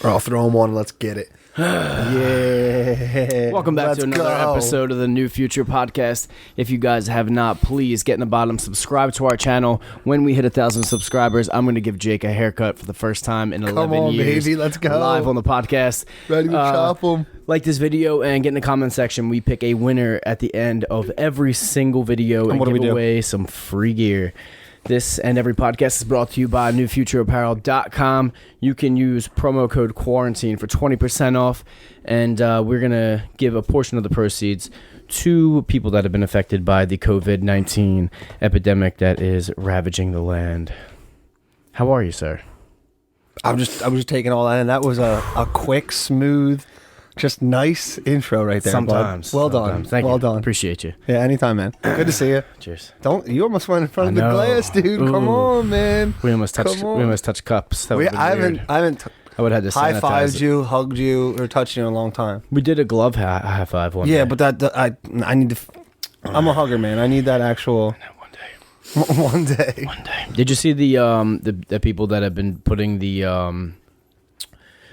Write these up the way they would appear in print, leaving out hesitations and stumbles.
I'll throw them on and let's get it. Yeah. Welcome back to another episode of the New Future Podcast. If you guys have not, please get in the bottom, subscribe to our channel. When we hit 1,000 subscribers, I'm going to give Jake a haircut for the first time in 11 years. Baby, let's go. Live on the podcast. Ready to chop them. Like this video and get in the comment section. We pick a winner at the end of every single video and give away some free gear. This and every podcast is brought to you by newfutureapparel.com. You can use promo code quarantine for 20% off, and we're going to give a portion of the proceeds to people that have been affected by the COVID-19 epidemic that is ravaging the land. How are you, sir? I was just taking all that, and that was a quick, smooth, just nice intro right there. Sometimes. Well done. Thank you. Well done. Appreciate you. Yeah, anytime, man. Good to see you. Cheers. You almost went in front of the glass, dude. Ooh. Come on, man. We almost touched cups. That I haven't I would have had to high-fived you, hugged you, or touched you in a long time. We did a glove high five one day. Yeah, but I need to. I'm a hugger, man. I need that actual. One day. Did you see the people that have been putting the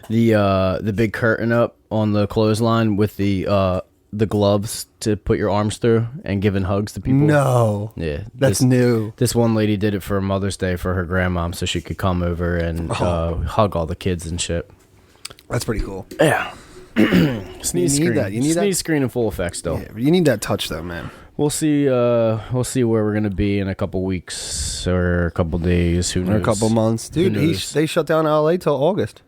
big curtain up on the clothesline with the gloves to put your arms through and giving hugs to people? No. Yeah. That's new. This one lady did it for Mother's Day for her grandmom so she could come over and hug all the kids and shit. That's pretty cool. Yeah. Sneeze you need screen. that. You need Sneeze screen in full effect still. Yeah, you need that touch though, man. We'll see where we're gonna be in a couple weeks or a couple days. Who knows? Or a couple months. Dude, they shut down LA till August.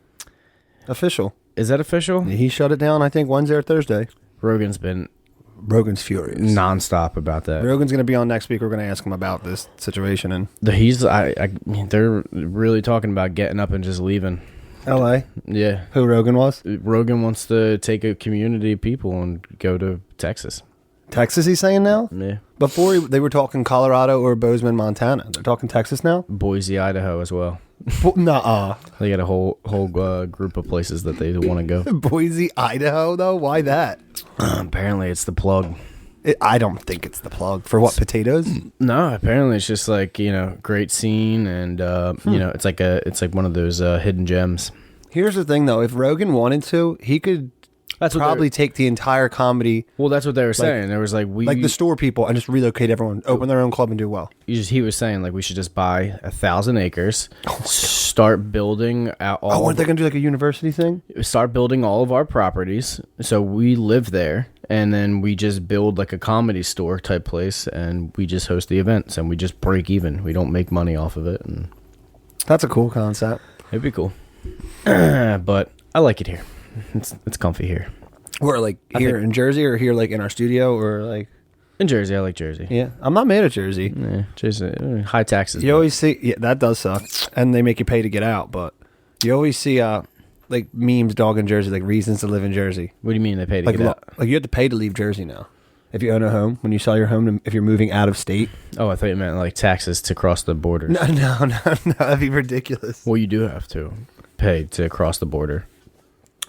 Official. Is that official? He shut it down, I think, Wednesday or Thursday. Rogan's furious. Nonstop about that. Rogan's going to be on next week. We're going to ask him about this situation. And they're really talking about getting up and just leaving. LA? Yeah. Who Rogan was? Rogan wants to take a community of people and go to Texas. Texas, he's saying now? Yeah. Before, they were talking Colorado or Bozeman, Montana. They're talking Texas now? Boise, Idaho as well. Nuh-uh. They got a whole group of places that they want to go. Boise, Idaho, though? Why that? Apparently, it's the plug. I don't think it's the plug. For what, potatoes? No, apparently it's just like, great scene and, it's like one of those hidden gems. Here's the thing, though. If Rogan wanted to, he could probably take the entire comedy. Well, that's what they were saying. There was like the store people and just relocate everyone, open their own club and do well. He was saying like we should just buy 1,000 acres, start building out all. Aren't they gonna do like a university thing? Start building all of our properties, so we live there, and then we just build like a comedy store type place, and we just host the events, and we just break even. We don't make money off of it, and that's a cool concept. It'd be cool, but I like it here. It's comfy here. Where, like, here in Jersey or here, like, in our studio or, like... In Jersey. I like Jersey. Yeah. I'm not mad at Jersey. Yeah, Jersey. High taxes. You always see... Yeah, that does suck. And they make you pay to get out, but you always see, like, memes dogging Jersey, like, reasons to live in Jersey. What do you mean they pay to get out? Like, you have to pay to leave Jersey now. If you own a home, when you sell your home, if you're moving out of state. Oh, I thought you meant, like, taxes to cross the border. No. That'd be ridiculous. Well, you do have to pay to cross the border.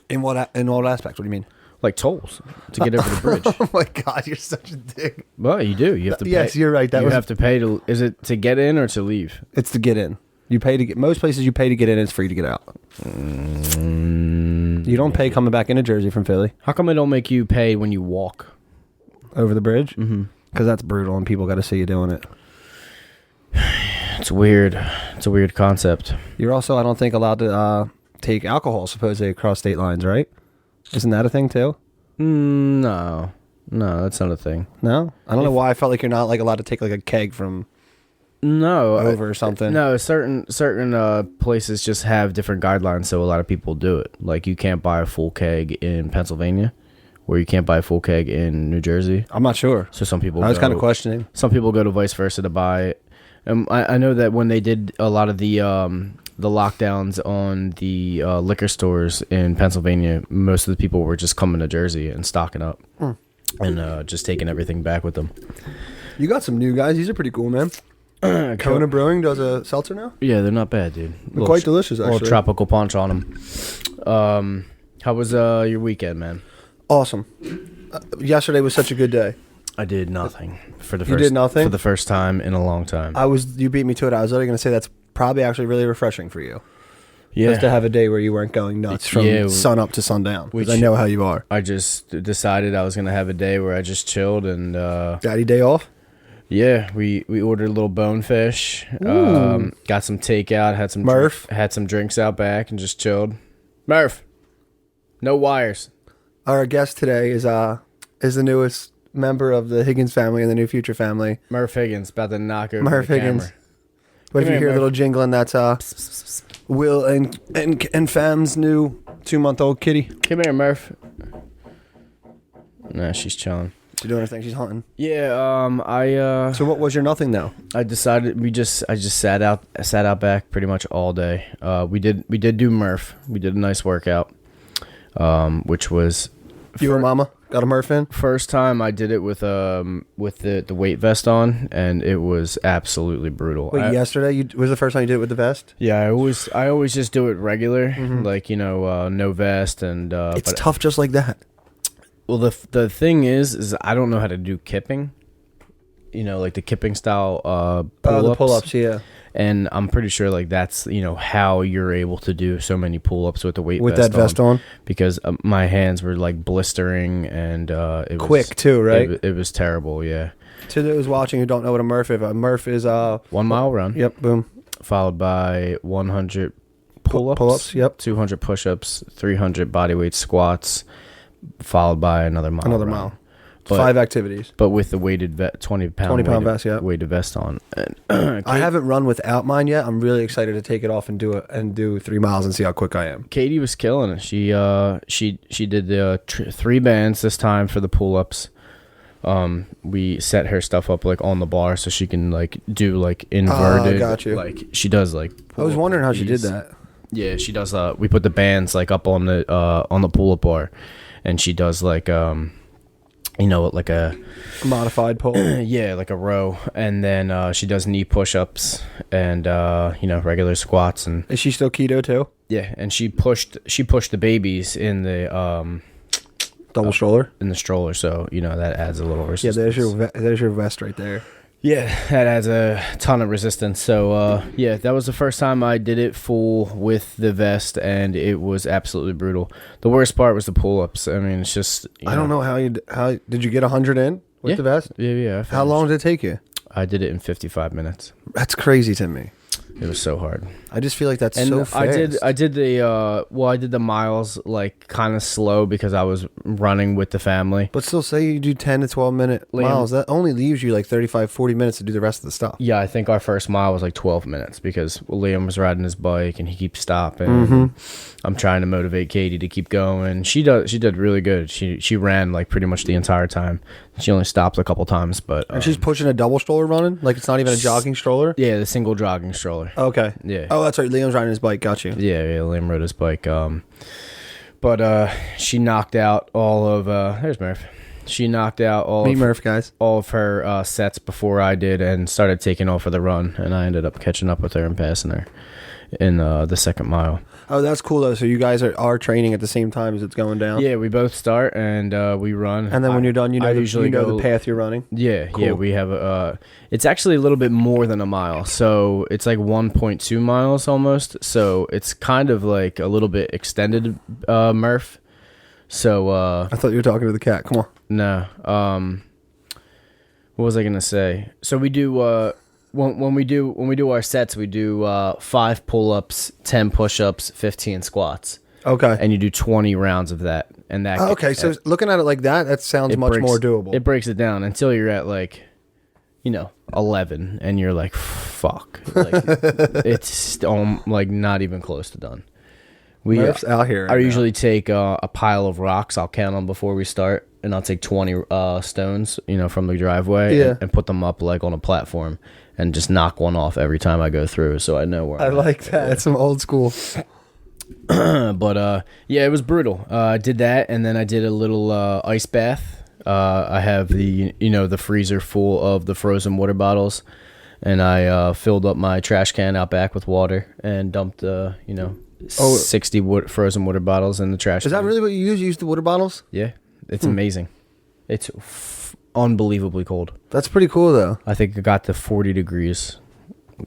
In what aspects? What do you mean? Like tolls to get over the bridge. Oh my God, you're such a dick. Well, you do. You have to pay. Yes, you're right. You have to pay to. Is it to get in or to leave? It's to get in. You pay to get. Most places you pay to get in. It's free to get out. You don't pay coming back into Jersey from Philly. How come they don't make you pay when you walk over the bridge? Mm-hmm. Because that's brutal, and people got to see you doing it. It's weird. It's a weird concept. You're also, I don't think, allowed to take alcohol supposedly across state lines, right? Isn't that a thing too? No, that's not a thing. No, I don't know why I felt like you're not like allowed to take like a keg from over or something. No, certain places just have different guidelines, so a lot of people do it. Like you can't buy a full keg in Pennsylvania, where you can't buy a full keg in New Jersey. I'm not sure. So some people. I was kind of questioning. Some people go to vice versa to buy it. I know that when they did a lot of the lockdowns on the liquor stores in Pennsylvania, most of the people were just coming to Jersey and stocking up and just taking everything back with them. You got some new guys. These are pretty cool, man. Kona Brewing does a seltzer now? Yeah, they're not bad, dude. Quite delicious, actually. A little tropical punch on them. How was your weekend, man? Awesome. Yesterday was such a good day. I did nothing for the You did nothing? for the first time in a long time. You beat me to it. I was already going to say that's probably actually really refreshing for you. Yeah. Just to have a day where you weren't going nuts from sun up to sundown. Because I know how you are. I just decided I was going to have a day where I just chilled and... Daddy day off? Yeah, we ordered a little bonefish. Got some takeout, had some drinks out back and just chilled. Murph, no wires. Our guest today is the newest member of the Higgins family and the New Future family. Murph Higgins, about to knock over Murph the Higgins. camera. But if you hear a little jingling, that's Will and Fam's new 2-month-old kitty. Come here, Murph. Nah, she's chilling. She's doing her thing. She's hunting. Yeah. So what was your nothing though? I decided I just sat out back pretty much all day. We did do Murph. We did a nice workout, which was. You and Mama got a Murph in? First time I did it with the weight vest on, and it was absolutely brutal. Wait, yesterday was the first time you did it with the vest? Yeah, I always just do it regular, like no vest, and it's tough just like that. Well, the thing is I don't know how to do kipping, like the kipping style pull-ups. The pull-ups, yeah. And I'm pretty sure like that's how you're able to do so many pull-ups with the weight with that vest on. Because my hands were like blistering and it was quick too, right? It was terrible, yeah. To those watching who don't know what a Murph is, 1 mile run. Yep, boom. Followed by 100 pull-ups. Pull-ups, yep. 200 push-ups, 300 bodyweight squats, followed by another mile. Another mile. 5 activities, but with the weighted 20-pound vest, yeah, weighted vest on. I haven't run without mine yet. I'm really excited to take it off and do 3 miles and see how quick I am. Katie was killing it. She did the 3 bands this time for the pull-ups. We set her stuff up like on the bar so she can like do like inverted. Got you. Like she does like. I was wondering how she did that. Yeah, she does. We put the bands like up on the pull-up bar, and she does like like a modified pull. Yeah, like a row, and then she does knee push-ups and regular squats. And is she still keto too? Yeah, and she pushed the babies in the double stroller. In the stroller, so that adds a little resistance. Yeah, there's your vest right there. Yeah, that adds a ton of resistance. So that was the first time I did it full with the vest, and it was absolutely brutal. The worst part was the pull-ups. I mean, it's just I don't know how did you get 100 in with the vest? Yeah. How long did it take you? I did it in 55 minutes. That's crazy to me. It was so hard. I just feel like that's so fast. I did the miles like kind of slow because I was running with the family. But still, say you do 10 to 12 minute miles, that only leaves you like 35, 40 minutes to do the rest of the stuff. Yeah, I think our first mile was like 12 minutes because Liam was riding his bike and he keeps stopping. I'm trying to motivate Katie to keep going. She did really good. She ran like pretty much the entire time. She only stopped a couple times, but and she's pushing a double stroller running, like it's not even a jogging stroller. Yeah, the single jogging stroller. Okay. Yeah. Oh, that's right. Liam's riding his bike. Got you. Yeah. Liam rode his bike. But she knocked out all of. There's Murph. She knocked out all of her sets before I did, and started taking off for the run. And I ended up catching up with her and passing her in the second mile. Oh, that's cool though. So you guys are training at the same time as it's going down. Yeah, we both start and we run. And then when you're done, you know the path you're running. Yeah, cool. Yeah. We have it's actually a little bit more than a mile, so it's like 1.2 miles almost. So it's kind of like a little bit extended, Murph. So I thought you were talking to the cat. Come on. No. What was I gonna say? So we do. When we do our sets, we do 5 pull-ups, 10 push-ups, 15 squats. Okay. And you do 20 rounds of that. And that. Okay, so looking at it like that sounds much more doable. It breaks it down until you're at like, 11, and you're like, fuck, like it's like not even close to done. Murph's out here. I usually take a pile of rocks. I'll count them before we start, and I'll take 20 stones, from the driveway, and put them up like on a platform. And just knock one off every time I go through, so I know where I'm like that. Yeah. It's some old school. But it was brutal. I did that, and then I did a little ice bath. I have the the freezer full of the frozen water bottles, and I filled up my trash can out back with water and dumped 60 frozen water bottles in the trash can. Is that really what you use? You use the water bottles? Yeah, it's amazing. It's unbelievably cold. That's pretty cool though. I think it got to 40 degrees.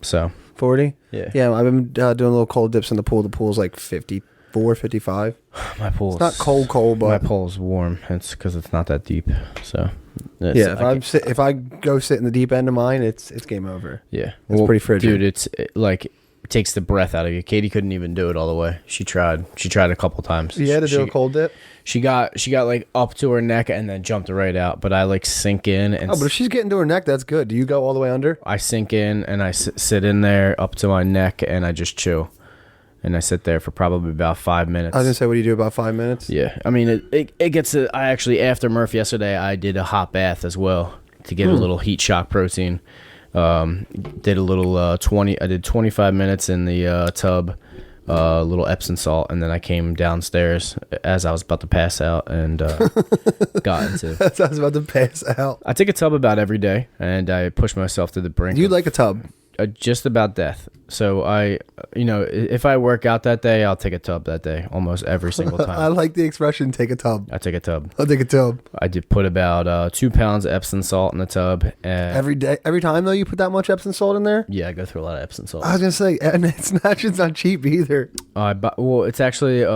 So 40? Yeah. Yeah, I've been doing little cold dips in the pool. The pool's like 54, 55. My pool. It's not cold, but my pool's warm. It's because it's not that deep. So yeah, if I go sit in the deep end of mine, it's game over. Yeah, it's pretty frigid, dude. It takes the breath out of you. Katie couldn't even do it all the way. She tried a couple times. You had to do a cold dip. She got like up to her neck and then jumped right out. But I like sink in and. Oh, but if she's getting to her neck, that's good. Do you go all the way under? I sink in and I sit in there up to my neck and I just chill. And I sit there for probably about 5 minutes. I was going to say, what do you do about 5 minutes? Yeah. I mean, it gets to... I actually, after Murph yesterday, I did a hot bath as well to get a little heat shock protein. Did a little I did 25 minutes in the tub, a little Epsom salt, and then I came downstairs as I was about to pass out and got into... As I was about to pass out. I take a tub about every day, and I push myself to the brink. You like a tub? Just about death. So if I work out that day, I'll take a tub that day, almost every single time. I like the expression, take a tub. I take a tub. I'll take a tub. I did put about 2 pounds of Epsom salt in the tub. Every day, every time though, you put that much Epsom salt in there? Yeah, I go through a lot of Epsom salt. I was going to say, and it's not cheap either. It's actually,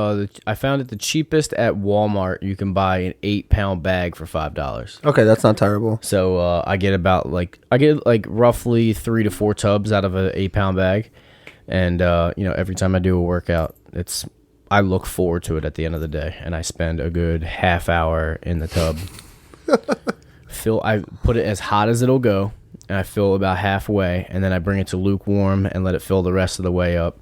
I found it the cheapest at Walmart. You can buy an 8-pound bag for $5. Okay, that's not terrible. So I get roughly 3 to 4 tubs out of an 8-pound bag. And every time I do a workout, I look forward to it at the end of the day, and I spend a good half hour in the tub. I put it as hot as it'll go, and I fill about halfway, and then I bring it to lukewarm and let it fill the rest of the way up.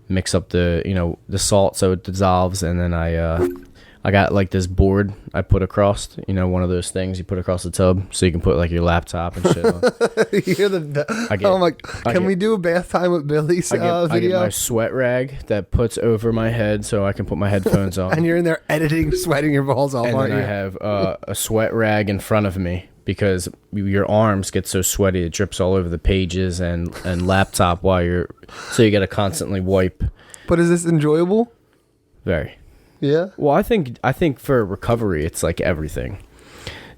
Mix up the salt so it dissolves, and then I got like this board I put across, one of those things you put across the tub so you can put like your laptop and shit on. Can we do a bath time with Billy's video? I get my sweat rag that puts over my head so I can put my headphones on. And you're in there editing, sweating your balls off, aren't you? And then I have a sweat rag in front of me because your arms get so sweaty it drips all over the pages and laptop so you got to constantly wipe. But is this enjoyable? Very. Yeah. Well, I think for recovery, it's like everything.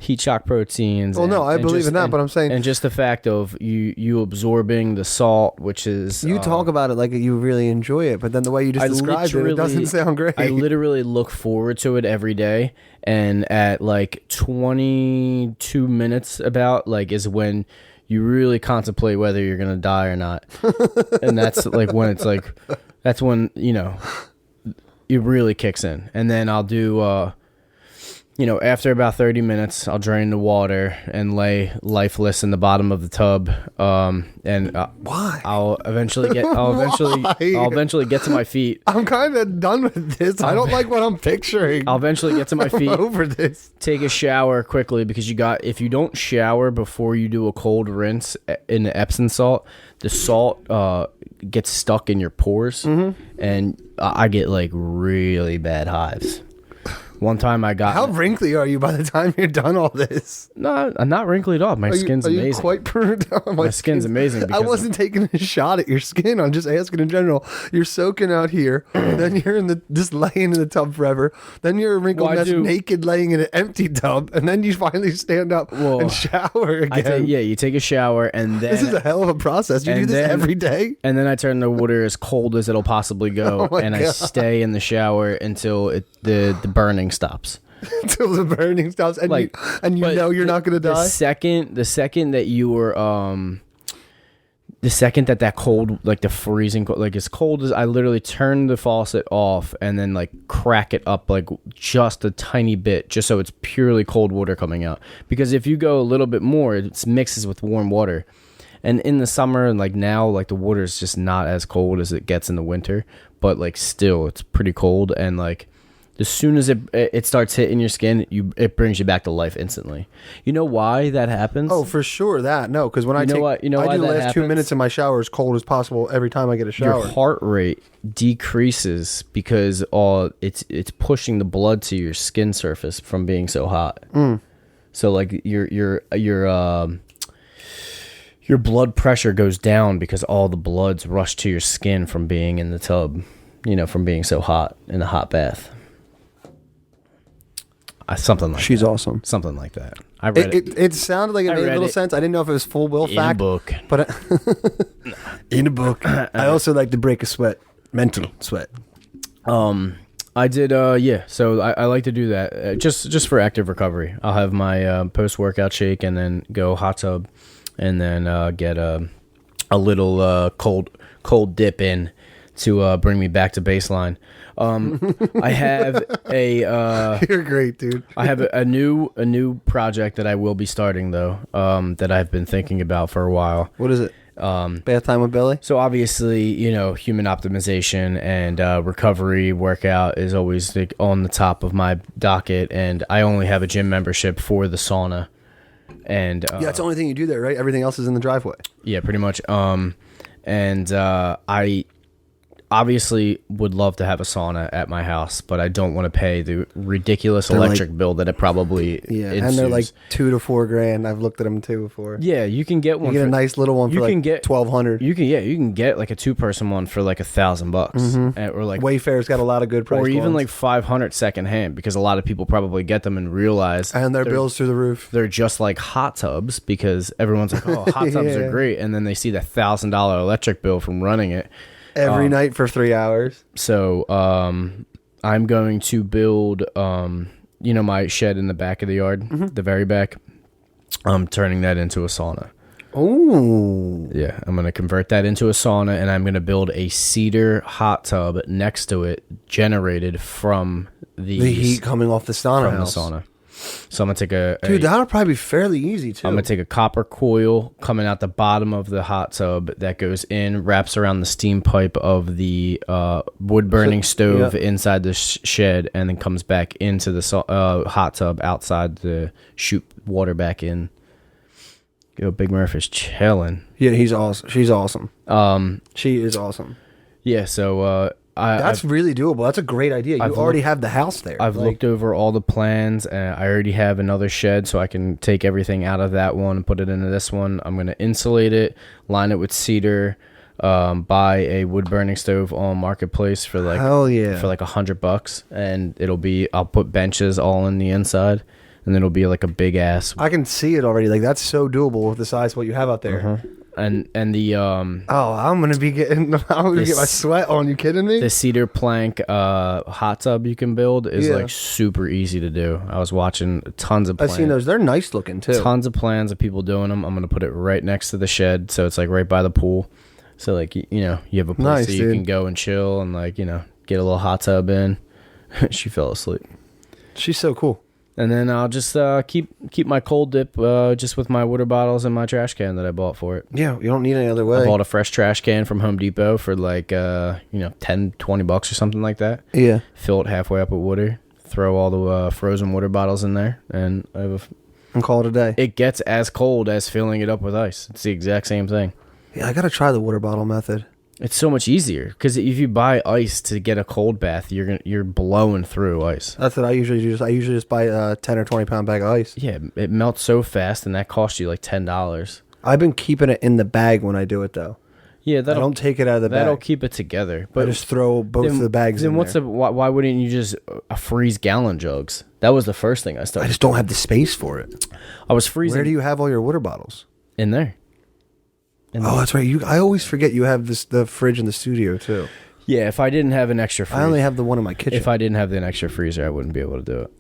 Heat shock proteins. Well, no, I believe in that, but I'm saying, and just the fact of you absorbing the salt, which is you talk about it like you really enjoy it, but then the way you just described it doesn't sound great. I literally look forward to it every day, and at like 22 minutes is when you really contemplate whether you're gonna die or not, and that's like when it's like that's when it really kicks in. And then I'll do after about 30 minutes I'll drain the water and lay lifeless in the bottom of the tub, why I'll eventually get to my feet. I'm kind of done with this. I don't like what I'm picturing. I'll eventually get to my feet. Over this. Take a shower quickly, because if you don't shower before you do a cold rinse in the Epsom salt, the salt gets stuck in your pores, and I get like really bad hives. One time I got... How wrinkly are you by the time you're done all this? No, I'm not wrinkly at all. My skin's amazing. Are you quite pruned? My skin's amazing. I wasn't taking a shot at your skin. I'm just asking in general. You're soaking out here. Then you're just laying in the tub forever. Then you're a wrinkled mess naked laying in an empty tub. And then you finally stand up and shower again. You take a shower and then... This is a hell of a process. You do this every day? And then I turn the water as cold as it'll possibly go. And I stay in the shower until the burning stops. Until the burning stops, and you're not going to die. The second that you were the second that cold, like the freezing cold, like as cold as, I literally turn the faucet off and then like crack it up like just a tiny bit, just so it's purely cold water coming out. Because if you go a little bit more, it mixes with warm water. And in the summer and like now, like the water is just not as cold as it gets in the winter, but like still it's pretty cold. And like as soon as it starts hitting your skin, it brings you back to life instantly. You know why that happens? Oh, for sure because when I do the last 2 minutes in my shower as cold as possible every time I get a shower. Your heart rate decreases because it's pushing the blood to your skin surface from being so hot. So like your blood pressure goes down because all the blood's rushed to your skin from being in the tub, from being so hot in a hot bath. Something like She's that. awesome. Something like that. I read it. It sounded like it made a little sense. I didn't know if it was full will fact. In a book. But in a book. I also like to break a sweat. Mental sweat. I did, so I like to do that just for active recovery. I'll have my post-workout shake and then go hot tub and then get a little cold dip in to bring me back to baseline. I have a You're great, dude. I have a new project that I will be starting though, that I've been thinking about for a while. What is it? Bath time with Billy. So obviously, human optimization and recovery workout is always like on the top of my docket, and I only have a gym membership for the sauna. And that's the only thing you do there, right? Everything else is in the driveway. Yeah, pretty much. I obviously would love to have a sauna at my house, but I don't want to pay the ridiculous electric bill that it probably ensues. And they're like $2,000 to $4,000. I've looked at them too before. Yeah, you can get one. You get a nice little one for like $1,200. You can get like a 2-person one for like $1,000, or like Wayfair's got a lot of good price, or even ones. like $500 secondhand, because a lot of people probably get them and realize and their bills through the roof. They're just like hot tubs, because everyone's like, oh, hot tubs are great, and then they see the $1,000 electric bill from running it. Every night for 3 hours. So I'm going to build, my shed in the back of the yard, the very back. I'm turning that into a sauna. Oh. Yeah, I'm going to convert that into a sauna, and I'm going to build a cedar hot tub next to it, generated from the heat coming off the sauna house. The sauna. So I'm going to take Dude, that'll probably be fairly easy, too. I'm going to take a copper coil coming out the bottom of the hot tub that goes in, wraps around the steam pipe of the wood-burning stove inside the shed, and then comes back into the hot tub outside to shoot water back in. Yo, Big Murph is chilling. Yeah, he's awesome. She's awesome. She is awesome. Yeah, so... That's really doable. That's a great idea. You already have the house there. I've looked over all the plans, and I already have another shed, so I can take everything out of that one and put it into this one. I'm going to insulate it, line it with cedar, buy a wood-burning stove on Marketplace for like $100, and I'll put benches all in the inside, and it'll be like a big ass. I can see it already. Like, that's so doable with the size of what you have out there. And the I'm gonna get my sweat on. You kidding me? The cedar plank hot tub you can build is like super easy to do. I was watching tons of plans. I've seen those. They're nice looking too. Tons of plans of people doing them. I'm gonna put it right next to the shed, so it's like right by the pool. So like you have a place that you can go and chill and like get a little hot tub in. She fell asleep. She's so cool. And then I'll just keep my cold dip just with my water bottles and my trash can that I bought for it. Yeah, you don't need any other way. I bought a fresh trash can from Home Depot for like $10-$20 or something like that. Yeah. Fill it halfway up with water. Throw all the frozen water bottles in there, and and call it a day. It gets as cold as filling it up with ice. It's the exact same thing. Yeah, I gotta try the water bottle method. It's so much easier because if you buy ice to get a cold bath, you're blowing through ice. That's what I usually do. I usually just buy a 10 or 20 pound bag of ice. Yeah, it melts so fast, and that costs you like $10. I've been keeping it in the bag when I do it though. Yeah, I don't take it out of the bag. That'll keep it together. But I just throw both of the bags in there. Why wouldn't you just freeze gallon jugs? That was the first thing I started. I just don't have the space for it. I was freezing. Where do you have all your water bottles? In there. That's right. I always forget you have the fridge in the studio too. Yeah, if I didn't have an extra freezer. I only have the one in my kitchen. If I didn't have an extra freezer, I wouldn't be able to do it.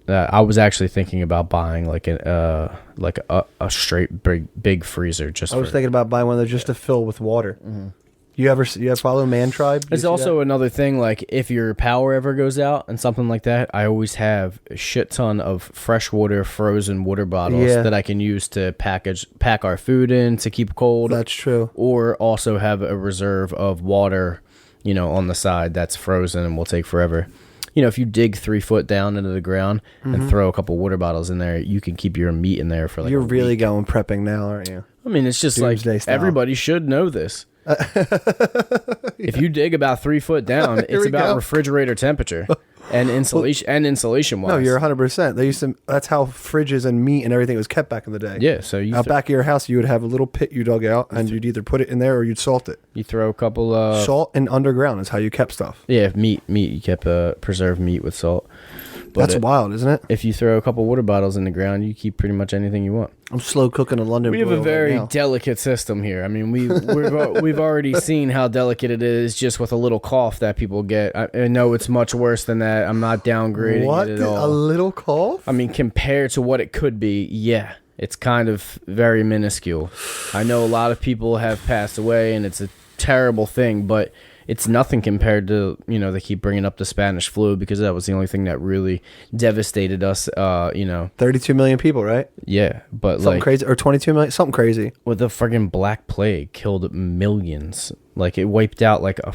I was actually thinking about buying like a straight big freezer. I was thinking about buying one of those just to fill with water. Mm-hmm. You ever follow Man Tribe? There's also another thing, like if your power ever goes out and something like that, I always have a shit ton of freshwater frozen water bottles that I can use to pack our food in to keep cold. That's true. Or also have a reserve of water, on the side that's frozen and will take forever. If you dig 3 foot down into the ground and throw a couple water bottles in there, you can keep your meat in there for like. You're really going prepping now, aren't you? I mean, it's just Doomsday like style. Everybody should know this. If you dig about 3 foot down, it's about refrigerator temperature and insulation wise. No, you're 100%. That's how fridges and meat and everything was kept back in the day. Yeah, so out back of your house, you would have a little pit you dug out, and you'd either put it in there or you'd salt it. You throw a couple salt and underground is how you kept stuff. Yeah, meat. You kept preserved meat with salt. But that's wild, isn't it? If you throw a couple water bottles in the ground, you keep pretty much anything you want. I'm slow cooking a London. We have a very delicate system here. I mean, we've already seen how delicate it is just with a little cough that people get. I know it's much worse than that. I'm not downgrading it at all. A little cough? I mean, compared to what it could be, yeah, it's kind of very minuscule. I know a lot of people have passed away, and it's a terrible thing, but it's nothing compared to, they keep bringing up the Spanish flu because that was the only thing that really devastated us, 32 million people, right? Yeah, but something crazy, or 22 million, something crazy. With the friggin' Black Plague killed millions. Like, it wiped out like a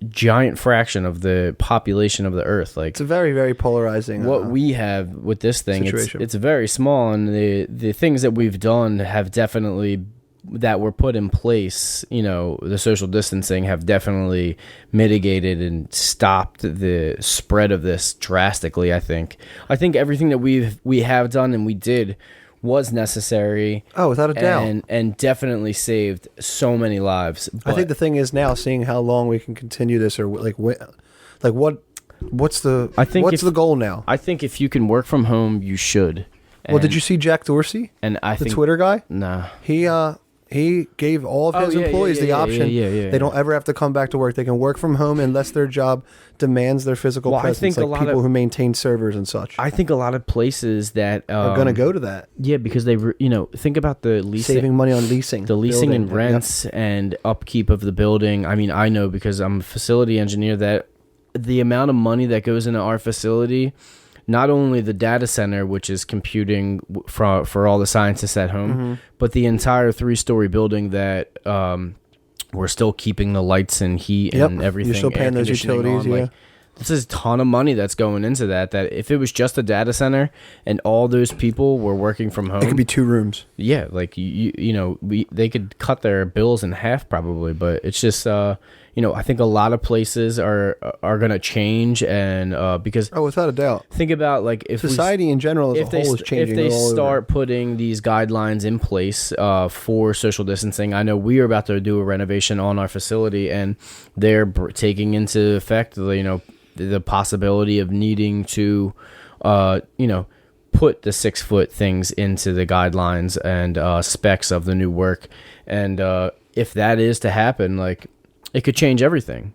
giant fraction of the population of the earth. Like, it's a very, very polarizing. What we have with this thing, it's very small, and the things that we've done have definitely, that were put in place, the social distancing, have definitely mitigated and stopped the spread of this drastically. I think everything that we have done and we did was necessary. Oh, without a doubt, and definitely saved so many lives. But I think the thing is now seeing how long we can continue this, or what's the goal now? I think if you can work from home, you should. Well, did you see Jack Dorsey? And the Twitter guy? Nah. He gave all of his employees the option. They don't ever have to come back to work. They can work from home unless their job demands their physical presence. I think like people who maintain servers and such. I think a lot of places that are going to go to that. Yeah, because they, think about the leasing, saving money on leasing, the leasing and rents and upkeep of the building. I mean, I know because I'm a facility engineer that the amount of money that goes into our facility. Not only the data center, which is computing for all the scientists at home, but the entire 3-story building that we're still keeping the lights and heat and everything. You're still paying those utilities, Like, this is a ton of money that's going into that. That if it was just a data center and all those people were working from home, it could be 2 rooms. Yeah, like they could cut their bills in half probably. But it's just I think a lot of places are gonna change, and because without a doubt, think about like if society in general as a whole is changing. If they start putting these guidelines in place for social distancing, I know we are about to do a renovation on our facility, and they're taking into effect the possibility of needing to put the 6-foot things into the guidelines and specs of the new work, and if that is to happen, like, it could change everything.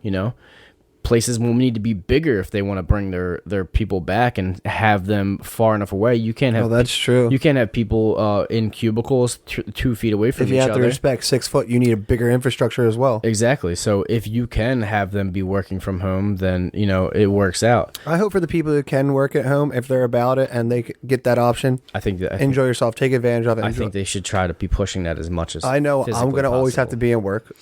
Places will need to be bigger if they want to bring their people back and have them far enough away. You can't have. That's true. You can't have people in cubicles 2 feet away from each other. If you have to respect 6 foot, you need a bigger infrastructure as well. Exactly. So if you can have them be working from home, then it works out. I hope for the people who can work at home, if they're about it and they get that option, enjoy yourself, take advantage of it. I think they should try to be pushing that as much as I know. I'm going to always have to be in work.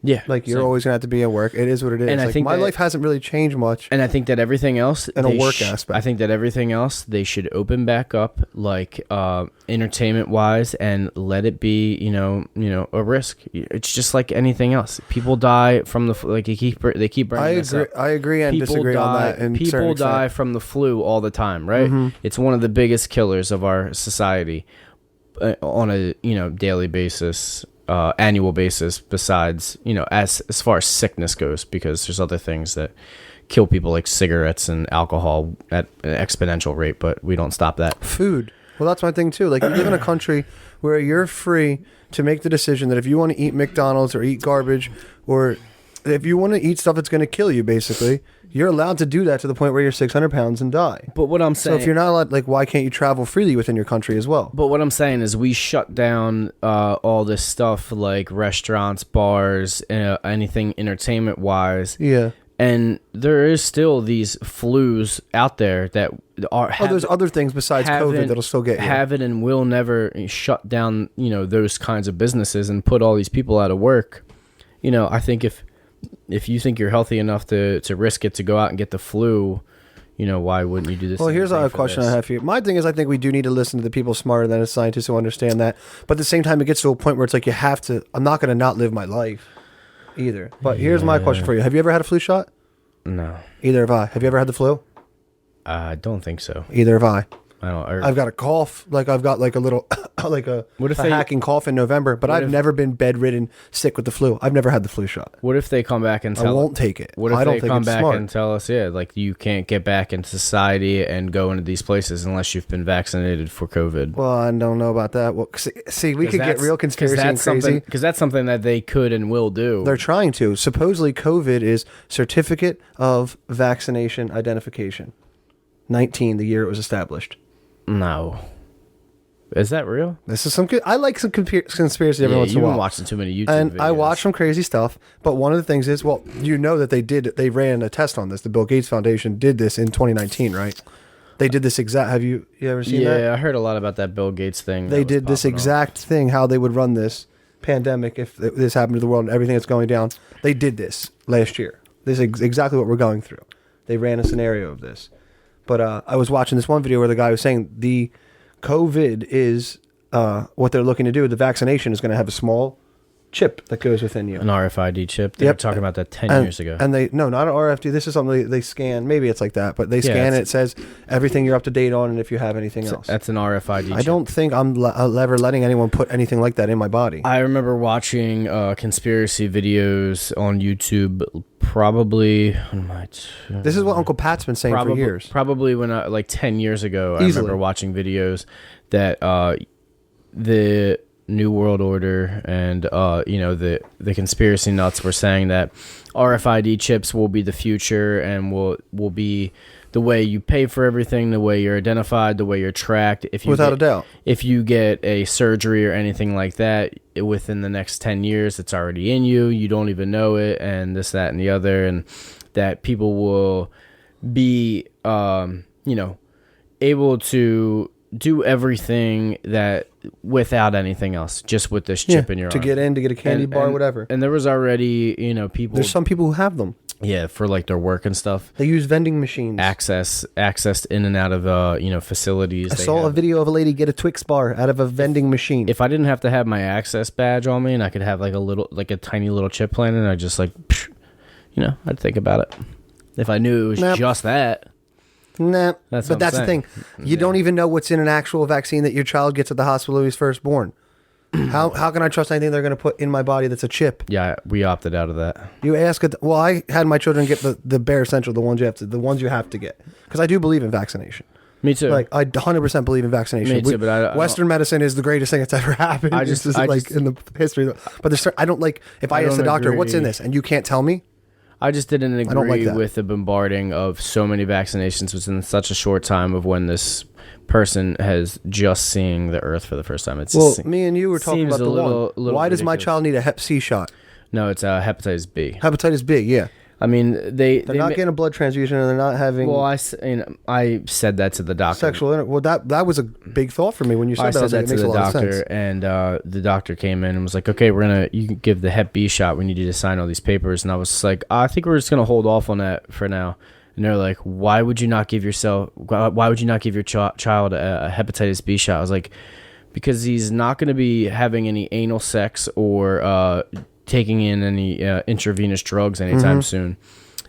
Yeah, like you're always gonna have to be at work. It is what it is. And I think my life hasn't really changed much. And I think that everything else, in a work aspect, I think that everything else they should open back up, like entertainment wise, and let it be, a risk. It's just like anything else. People die from the they keep bringing this up. I agree and disagree on that. And people die from the flu all the time, right? Mm-hmm. It's one of the biggest killers of our society on a daily basis. Annual basis, besides as far as sickness goes, because there's other things that kill people like cigarettes and alcohol at an exponential rate, but we don't stop that. Food, well, that's my thing too. Like, you live in a country where you're free to make the decision that if you want to eat McDonald's or eat garbage, or if you want to eat stuff that's going to kill you, basically, you're allowed to do that to the point where you're 600 pounds and die. But what I'm saying... So if you're not allowed, like, why can't you travel freely within your country as well? But what I'm saying is we shut down all this stuff like restaurants, bars, anything entertainment-wise. Yeah. And there is still these flus out there that are... there's other things besides COVID that'll still get you. Have it and will never shut down, those kinds of businesses and put all these people out of work. I think if you think you're healthy enough to risk it to go out and get the flu, why wouldn't you do this? Well, here's a question I have for you. My thing is, I think we do need to listen to the people smarter than us scientists who understand that. But at the same time, it gets to a point where it's like you have to. I'm not going to not live my life either. But here's my question for you. Have you ever had a flu shot? No. Either have I. Have you ever had the flu? I don't think so. Either have I. I've got a cough. Like I've got like a little, like a hacking cough in November. But I've never been bedridden, sick with the flu. I've never had the flu shot. What if they come back and tell? I won't take it. What if they come back and tell us, like you can't get back into society and go into these places unless you've been vaccinated for COVID? Well, I don't know about that. Well, see, we could get real conspiracy and crazy because that's something that they could and will do. They're trying to. Supposedly, COVID is certificate of vaccination identification. 19, the year it was established. No. Is that real? This is some good. I like some conspiracy every once in a while. You've been watching too many YouTube and videos. I watch some crazy stuff. But one of the things is, well, you know that they ran a test on this. The Bill Gates Foundation did this in 2019, right? They did this exact. Have you ever seen that? Yeah, I heard a lot about that Bill Gates thing. They did this exact thing, how they would run this pandemic if this happened to the world and everything that's going down. They did this last year. This is exactly what we're going through. They ran a scenario of this. But I was watching this one video where the guy was saying the COVID is what they're looking to do. The vaccination is going to have a small chip that goes within you. An RFID chip? They were talking about that 10 years ago. And no, not an RFID. This is something they scan. Maybe it's like that. But they scan it. It says everything you're up to date on and if you have anything else. That's an RFID chip. I don't think I'm ever letting anyone put anything like that in my body. I remember watching conspiracy videos on YouTube probably... This is what Uncle Pat's been saying for years. Probably when like 10 years ago, I remember watching videos that the New World Order and the conspiracy nuts were saying that RFID chips will be the future and will be the way you pay for everything, the way you're identified, the way you're tracked. Without a doubt. If you get a surgery or anything like that within the next 10 years, it's already in you. You don't even know it, and this, that, and the other, and that people will be, able to do everything that without anything else, just with this chip in your arm. To get in, to get a candy bar, whatever. And there was already, people... There's some people who have them. Yeah, for like their work and stuff. They use vending machines. Accessed in and out of, facilities. I saw a video of a lady get a Twix bar out of a vending machine. If I didn't have to have my access badge on me and I could have like a tiny little chip planted, I just I'd think about it. If I knew it was just that. Nah, that's the thing. You don't even know what's in an actual vaccine that your child gets at the hospital when he's first born. How can I trust anything they're going to put in my body that's a chip? Yeah, we opted out of that. You ask it. Well, I had my children get the bare essential, the ones you have to get, because I do believe in vaccination. Me too. Like I 100% believe in vaccination. Me too, but Western medicine is the greatest thing that's ever happened. In the history. But I don't like if I ask the doctor what's in this and you can't tell me. I just didn't agree with the bombarding of so many vaccinations within such a short time of when this person has just seeing the Earth for the first time. Me and you were talking about the one. Why does my child need a Hep C shot? No, it's hepatitis B. Hepatitis B, yeah. I mean, they're not getting a blood transfusion and they're not having... Well, I said that to the doctor. Well, that was a big thought for me when you said that. I said that to the doctor, and the doctor came in and was like, okay, you can give the Hep B shot. We need you to sign all these papers. And I was just like, I think we're just going to hold off on that for now. And they're like, why would you not give your child a hepatitis B shot? I was like, because he's not going to be having any anal sex or... taking in any intravenous drugs anytime soon,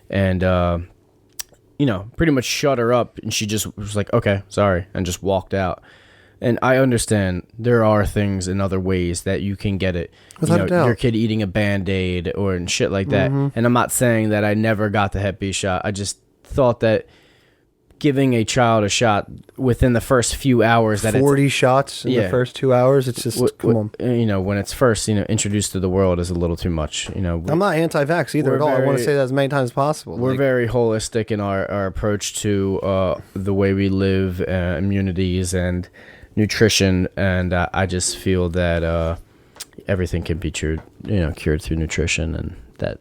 and pretty much shut her up, and she just was like, okay, sorry, and just walked out. And I understand there are things in other ways that you can get it. Without a doubt. Your kid eating a Band-Aid or and shit like that. And I'm not saying that I never got the Hep B shot. I just thought that giving a child a shot within the first few hours, that 40 shots in the first 2 hours, it's just come on. When it's first introduced to the world is a little too much. I'm not anti-vax either at all. I want to say that as many times as possible. We're very holistic in our approach to the way we live, immunities and nutrition, and I just feel that everything can be cured through nutrition, and that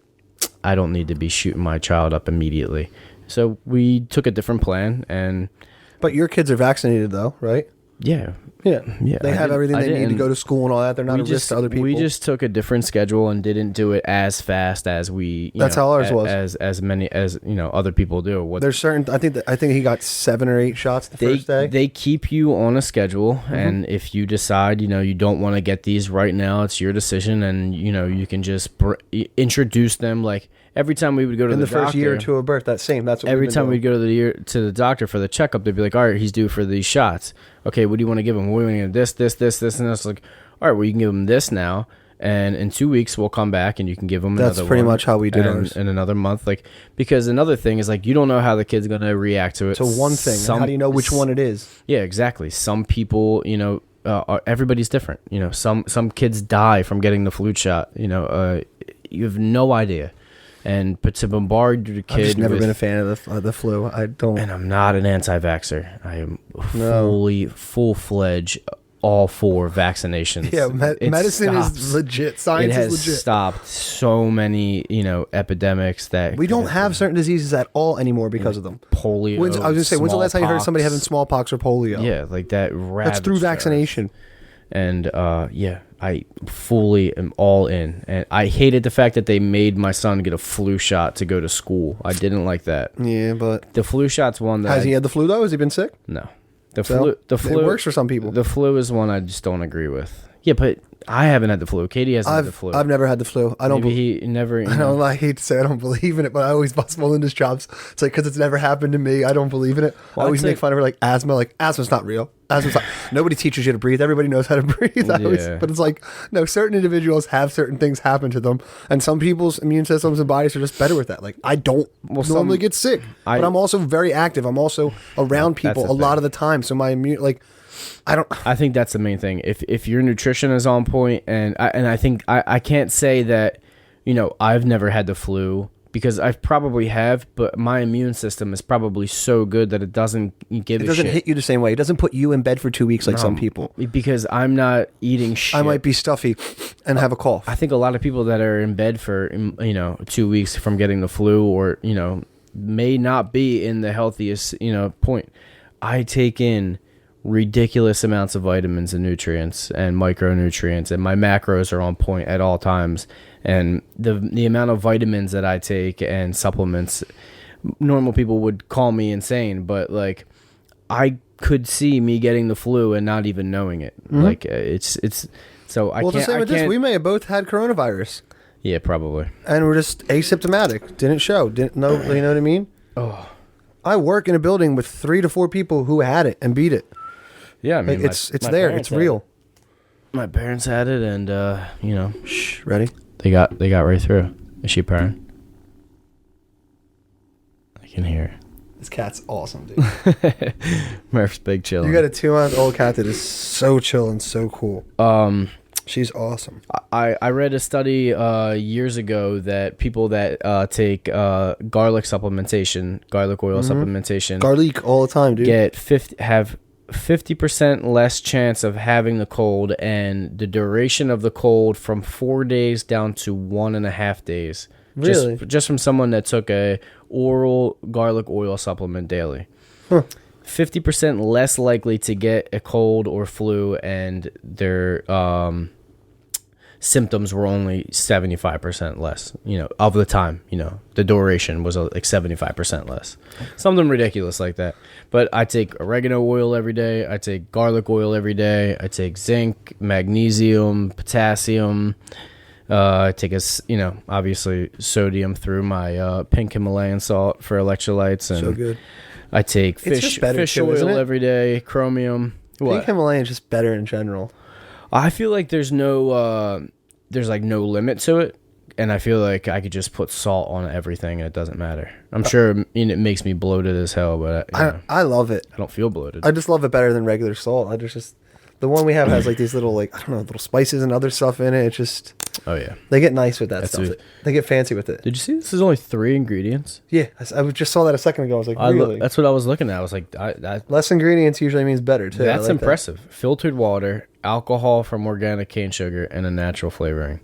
I don't need to be shooting my child up immediately. So we took a different plan, but your kids are vaccinated though, right? Yeah. They have everything they need to go to school and all that. They're not a risk to other people. We just took a different schedule and didn't do it as fast as That's how ours was. As many as other people do. There's certain. I think he got 7 or 8 shots the first day. They keep you on a schedule, and if you decide you don't want to get these right now, it's your decision, and you can just introduce them like every time we would go to the first year or two of birth, that's what every time we'd go to the doctor for the checkup, they'd be like, all right, he's due for these shots. Okay, what do you want to give him? What do you want to give him? This, and this. Like, all right, well, you can give him this now, and in 2 weeks we'll come back and you can give him another one. That's pretty much how we did ours. In another month, like, because another thing is, like, you don't know how the kid's going to react to it. So one thing, how do you know which one it is? Yeah, exactly. Some people, you know, everybody's different. You know, some kids die from getting the flu shot. You know, you have no idea. And to bombard your kid, I've just never been a fan of the flu. I don't. And I'm not an anti-vaxxer. I am full-fledged all for vaccinations. Yeah, medicine is legit. Science is legit. It has stopped so many, you know, epidemics that we don't have certain diseases at all anymore because of them. Polio. I was going to say, when's the last time you heard somebody having smallpox or polio? Yeah, like that. That's through vaccination. And yeah, I fully am all in. And I hated the fact that they made my son get a flu shot to go to school. I didn't like that. Yeah, but the flu shot's one that has he had the flu though? Has he been sick? No. The flu it works for some people. The flu is one I just don't agree with. Yeah, but I haven't had the flu. Katie hasn't had the flu. I've never had the flu. I don't. Maybe he never. I hate to say I don't believe in it, but I always bust Melinda's chops. It's like because it's never happened to me. I don't believe in it. Well, I always make fun of her like asthma. Like asthma's not real. Nobody teaches you to breathe. Everybody knows how to breathe. But it's like no. Certain individuals have certain things happen to them, and some people's immune systems and bodies are just better with that. Like I don't normally get sick, but I'm also very active. I'm also around people a lot of the time, so my immune I think that's the main thing. If your nutrition is on point, and I think I can't say that, you know, I've never had the flu because I probably have, but my immune system is probably so good that it doesn't give a shit. It doesn't hit you the same way. It doesn't put you in bed for 2 weeks like some people. Because I'm not eating shit. I might be stuffy and have a cough. I think a lot of people that are in bed for, 2 weeks from getting the flu or, may not be in the healthiest, point. I take in ridiculous amounts of vitamins and nutrients and micronutrients, and my macros are on point at all times. And the amount of vitamins that I take and supplements, normal people would call me insane, but like I could see me getting the flu and not even knowing it. Mm-hmm. Like it's so I can't. Well, the same with this. We may have both had coronavirus. Yeah, probably. And we're just asymptomatic. Didn't show. Didn't know. You know what I mean? Oh, I work in a building with 3 to 4 people who had it and beat it. Yeah, I mean, it's there. It's real. My parents had it, and Shh, ready? They got right through. Is she purring? I can hear her. This cat's awesome, dude. Murph's big chillin'. You got a 2-month-old cat that is so chill and so cool. She's awesome. I read a study years ago that people that take garlic supplementation, garlic oil supplementation, garlic all the time, dude, have 50% less chance of having the cold, and the duration of the cold from 4 days down to 1.5 days. Really? Just from someone that took a oral garlic oil supplement daily. Huh. 50% less likely to get a cold or flu, and their symptoms were only 75% less, of the time. The duration was like 75% less. Something ridiculous like that. But I take oregano oil every day. I take garlic oil every day. I take zinc, magnesium, potassium. I take obviously sodium through my pink Himalayan salt for electrolytes. And so good. I take fish oil every day, chromium. Pink Himalayan is just better in general. I feel like there's no limit to it, and I feel like I could just put salt on everything and it doesn't matter. I'm sure it makes me bloated as hell, but I love it. I don't feel bloated. I just love it better than regular salt. The one we have has like these little little spices and other stuff in it. It's just they get nice with that stuff. They get fancy with it. Did you see this is only 3 ingredients? Yeah, I just saw that a second ago. I was like, really? That's what I was looking at. I was like, less ingredients usually means better too. That's impressive. Filtered water, alcohol from organic cane sugar, and a natural flavoring.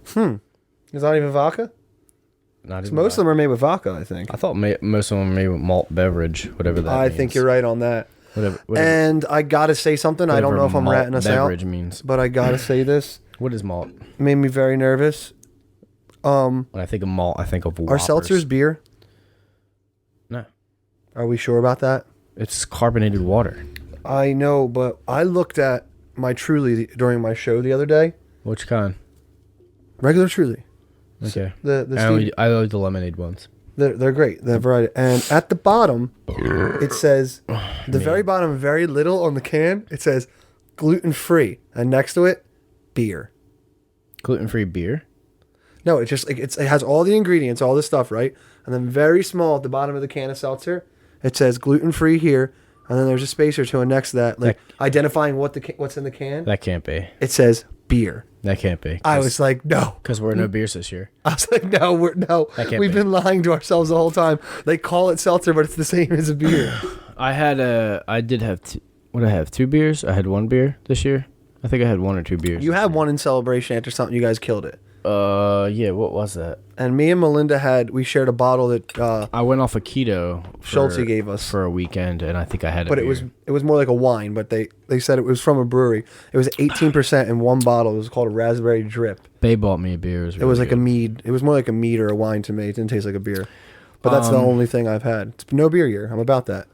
Is not even vodka? Not even. Most of them are made with vodka, I think. I thought most of them were made with malt beverage, whatever that means. I think you're right on that. Whatever. And I gotta say something. I don't know if I'm ratting us out, means. but I gotta say this. What is malt? Made me very nervous. When I think of malt, I think of Whoppers. Are seltzers beer? No. Are we sure about that? It's carbonated water. I know, but I looked at my Truly during my show the other day. Which kind? Regular Truly. Okay. I like the lemonade ones. They're great. They're variety. And at the bottom, it says, very bottom, very little on the can, it says gluten-free. And next to it, beer. Gluten-free beer? No, it just it has all the ingredients, all this stuff, right? And then very small at the bottom of the can of seltzer, it says gluten-free here. And then there's a space or two, and next to that, identifying what's in the can. That can't be. It says beer. That can't be. I was like, no. Because we're no beers this year. I was like, no. We've been lying to ourselves the whole time. They call it seltzer, but it's the same as a beer. I did have, what did I have, 2 beers? I had 1 beer this year. I think I had 1 or 2 beers. You had one in celebration after something. You guys killed it. Yeah, what was that? And me and Melinda we shared a bottle that I went off a keto Schultze gave us for a weekend, and I think I had but beer. it was more like a wine, but they said it was from a brewery. It was 18% in one bottle. It was called a raspberry drip. They bought me a beer. It was like a mead. It was more like a mead or a wine to me. It didn't taste like a beer. But that's the only thing I've had. It's no beer year. I'm about that.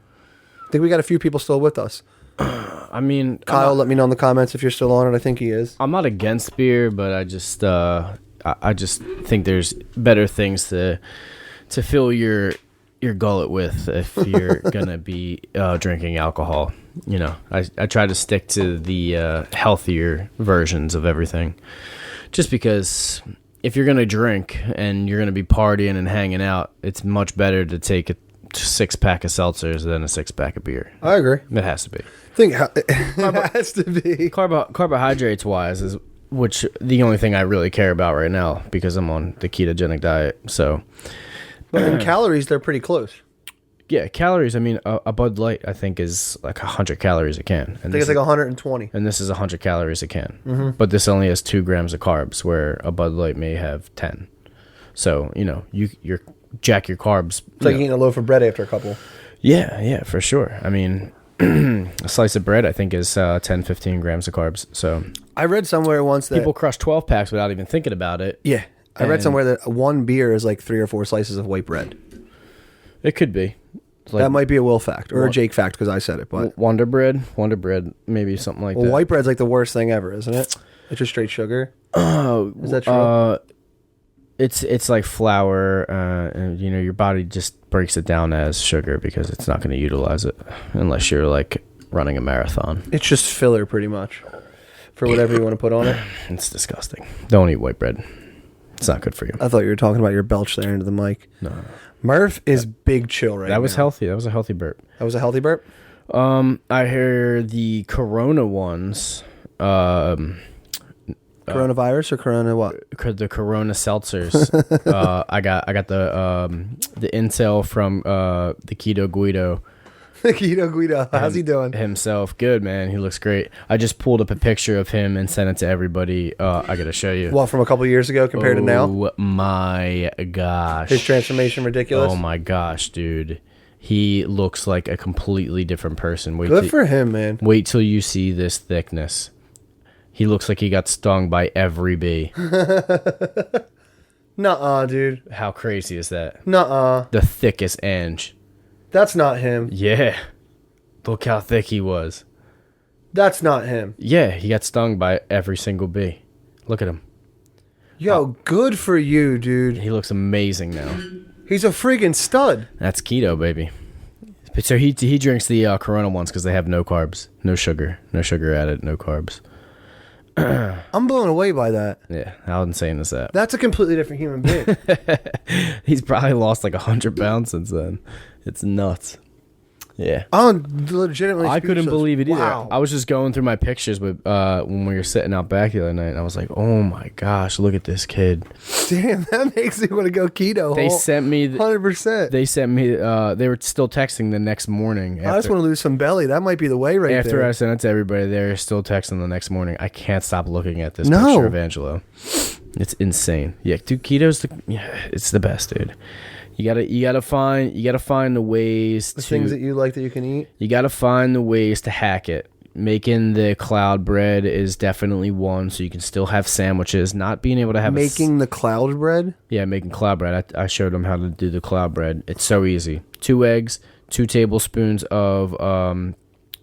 I think we got a few people still with us. I mean, Kyle, let me know in the comments if you're still on it. I think he is. I'm not against beer, but I just think there's better things to fill your gullet with if you're gonna be drinking alcohol. You know, I try to stick to the healthier versions of everything, just because if you're gonna drink and you're gonna be partying and hanging out, it's much better to take a 6-pack of seltzers than a 6-pack of beer. I agree. It has to be. It has to be. Carbohydrates wise is which the only thing I really care about right now because I'm on the ketogenic diet. So, but in calories, they're pretty close. Yeah, calories. I mean, a Bud Light I think is like 100 calories a can. And I think it's like 120. And this is 100 calories a can. Mm-hmm. But this only has 2 grams of carbs, where a Bud Light may have 10. So you're jack your carbs. It's like eating a loaf of bread after a couple. Yeah, for sure. I mean, a slice of bread I think is 10-15 grams of carbs. So I read somewhere once that people crush 12 packs without even thinking about it. Yeah, I read somewhere that 1 beer is like 3 or 4 slices of white bread. It could be. Like, that might be a Will fact or a Jake fact because I said it. But Wonder Bread, maybe something like that. Well, white bread's like the worst thing ever, isn't it? It's just straight sugar. Oh, is that true? It's like flour, and your body just breaks it down as sugar because it's not going to utilize it unless you're like running a marathon. It's just filler, pretty much, for whatever you want to put on it. It's disgusting. Don't eat white bread. It's not good for you. I thought you were talking about your belch there into the mic. No. Murph is big chill right now. That was healthy. That was a healthy burp. That was a healthy burp? I hear the Corona ones. Coronavirus or Corona what? The Corona seltzers. I got the intel from the Keto Guido. Keto Guido, how's he doing? Himself, good man. He looks great. I just pulled up a picture of him and sent it to everybody. I gotta show you. Well, from a couple of years ago compared to now. Oh my gosh! His transformation ridiculous. Oh my gosh, dude. He looks like a completely different person. Good for him, man. Wait till you see this thickness. He looks like he got stung by every bee. Nuh-uh, dude. How crazy is that? Nuh-uh. The thickest Ange. That's not him. Yeah. Look how thick he was. That's not him. Yeah, he got stung by every single bee. Look at him. Yo, good for you, dude. He looks amazing now. He's a freaking stud. That's keto, baby. So he drinks the Corona ones because they have no carbs, no sugar added, no carbs. I'm blown away by that. Yeah, how insane is that? That's a completely different human being. He's probably lost like 100 pounds since then. It's nuts. Yeah. I'm legitimately I couldn't believe it either. Wow. I was just going through my pictures with when we were sitting out back the other night, and I was like, oh my gosh, look at this kid. Damn, that makes me want to go keto. They sent me 100%. They sent me they were still texting the next morning. I just want to lose some belly. That might be the way right after there. I sent it to everybody, they're still texting the next morning. I can't stop looking at this picture of Angelo. It's insane. Yeah, dude, keto's it's the best, dude. You gotta find the ways the things that you like that you can eat. You gotta find the ways to hack it. Making the cloud bread is definitely one, so you can still have sandwiches. Not being able to have making the cloud bread. Yeah, making cloud bread. I showed them how to do the cloud bread. It's so easy. 2 eggs, 2 tablespoons of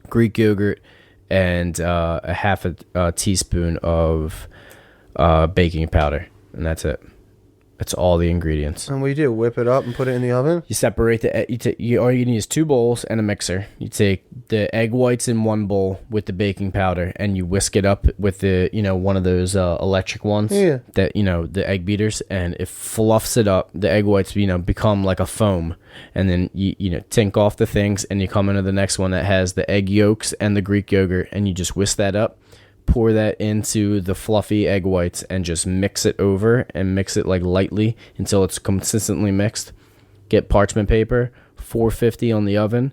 Greek yogurt, and a half a teaspoon of baking powder, and that's it. That's all the ingredients. And what do you do? Whip it up and put it in the oven? You separate all you need is 2 bowls and a mixer. You take the egg whites in one bowl with the baking powder, and you whisk it up with the, one of those electric ones. Yeah. That, the egg beaters, and it fluffs it up. The egg whites, become like a foam. And then you tink off the things, and you come into the next one that has the egg yolks and the Greek yogurt, and you just whisk that up. Pour that into the fluffy egg whites and just mix it over and mix it like lightly until it's consistently mixed. Get parchment paper, 450 on the oven,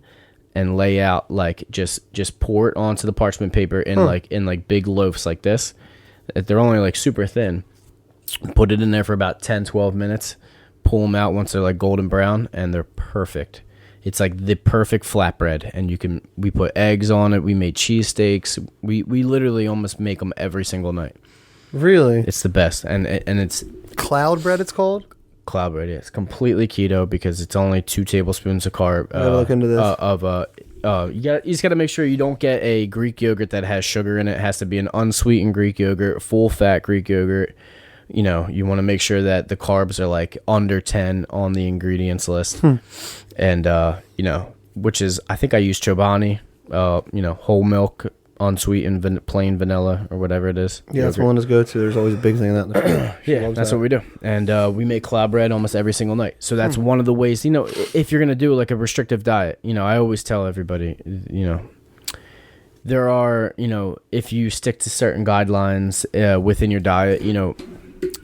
and lay out like just pour it onto the parchment paper in like big loaves like this. They're only like super thin. Put it in there for about 10-12 minutes. Pull them out once they're like golden brown, and they're perfect. It's like the perfect flatbread, and we put eggs on it. We made cheesesteaks. We literally almost make them every single night. Really? It's the best, and it's cloud bread. It's called cloud bread. Yeah. It's completely keto because it's only 2 tablespoons of carb. Look into this. You just got to make sure you don't get a Greek yogurt that has sugar in it. It has to be an unsweetened Greek yogurt, full fat Greek yogurt. You want to make sure that the carbs are like under 10 on the ingredients list. And, which is, I think I use Chobani, whole milk, unsweetened, plain vanilla, or whatever it is. Yeah, that's one to go to. There's always a big thing of that in the Yeah, that's what we do. And we make cloud bread almost every single night. So that's one of the ways, if you're going to do like a restrictive diet, I always tell everybody, there are, if you stick to certain guidelines within your diet,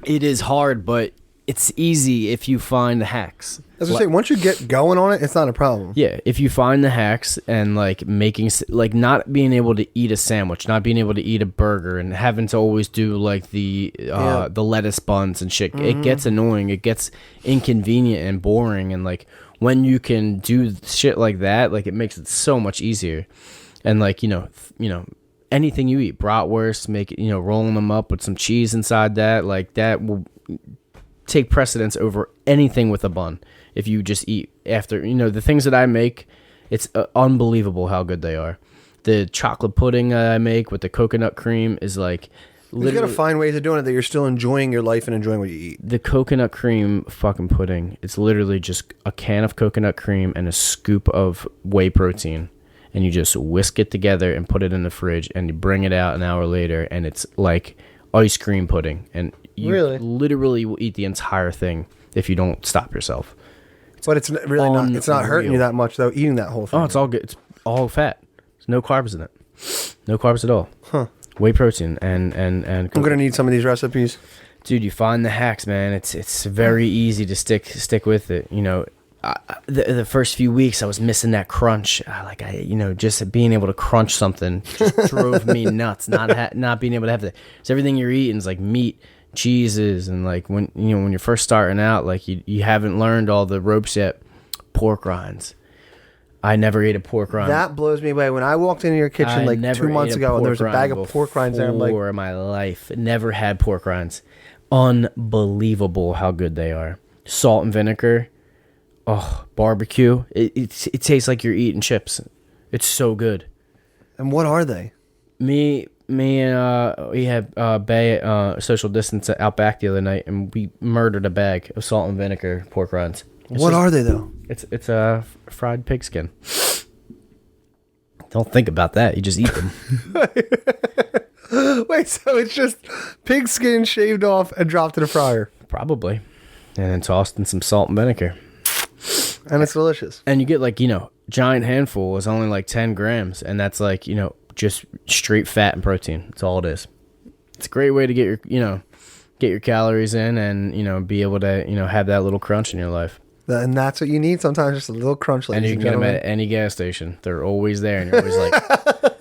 it is hard, but it's easy if you find the hacks. As I say, once you get going on it, it's not a problem. Yeah, if you find the hacks and like making, like not being able to eat a sandwich, not being able to eat a burger, and having to always do like the lettuce buns and shit, it gets annoying. It gets inconvenient and boring. And like when you can do shit like that, like it makes it so much easier. And like anything you eat, bratwurst, make it, rolling them up with some cheese inside that, like that will take precedence over anything with a bun. If you just eat after, the things that I make, it's unbelievable how good they are. The chocolate pudding I make with the coconut cream is like literally. You gotta find ways of doing it that you're still enjoying your life and enjoying what you eat. The coconut cream fucking pudding, it's literally just a can of coconut cream and a scoop of whey protein. And you just whisk it together and put it in the fridge, and you bring it out an hour later, and it's like ice cream pudding. And you literally will eat the entire thing if you don't stop yourself. But it's really not. It's not hurting you that much though. Eating that whole thing. Oh, it's all good. It's all fat. There's no carbs in it. No carbs at all. Huh. Whey protein and. I'm gonna need some of these recipes. Dude, you find the hacks, man. It's very easy to stick with it. The first few weeks I was missing that crunch. Just being able to crunch something just drove me nuts. Not being able to have that. So everything you're eating is like meat, cheeses, and like when you're first starting out, like you haven't learned all the ropes yet. Pork rinds. I never ate a pork rind. That blows me away. When I walked into your kitchen like 2 months ago, and there was a bag of pork rinds there, I'm like, in my life, never had pork rinds. Unbelievable how good they are. Salt and vinegar. Oh, barbecue. It tastes like you're eating chips. It's so good. And what are they? Me and we had Bay social distance out back the other night, and we murdered a bag of salt and vinegar pork rinds. What are they though? It's a fried pigskin. Don't think about that. You just eat them. Wait, so it's just pig skin shaved off and dropped in a fryer? Probably. And then tossed in some salt and vinegar. And it's delicious. And you get like, giant handful is only like 10 grams. And that's like, just straight fat and protein. That's all it is. It's a great way to get your calories in and, be able to, have that little crunch in your life. And that's what you need sometimes, just a little crunch. And you can get them at any gas station. They're always there. And you're always like,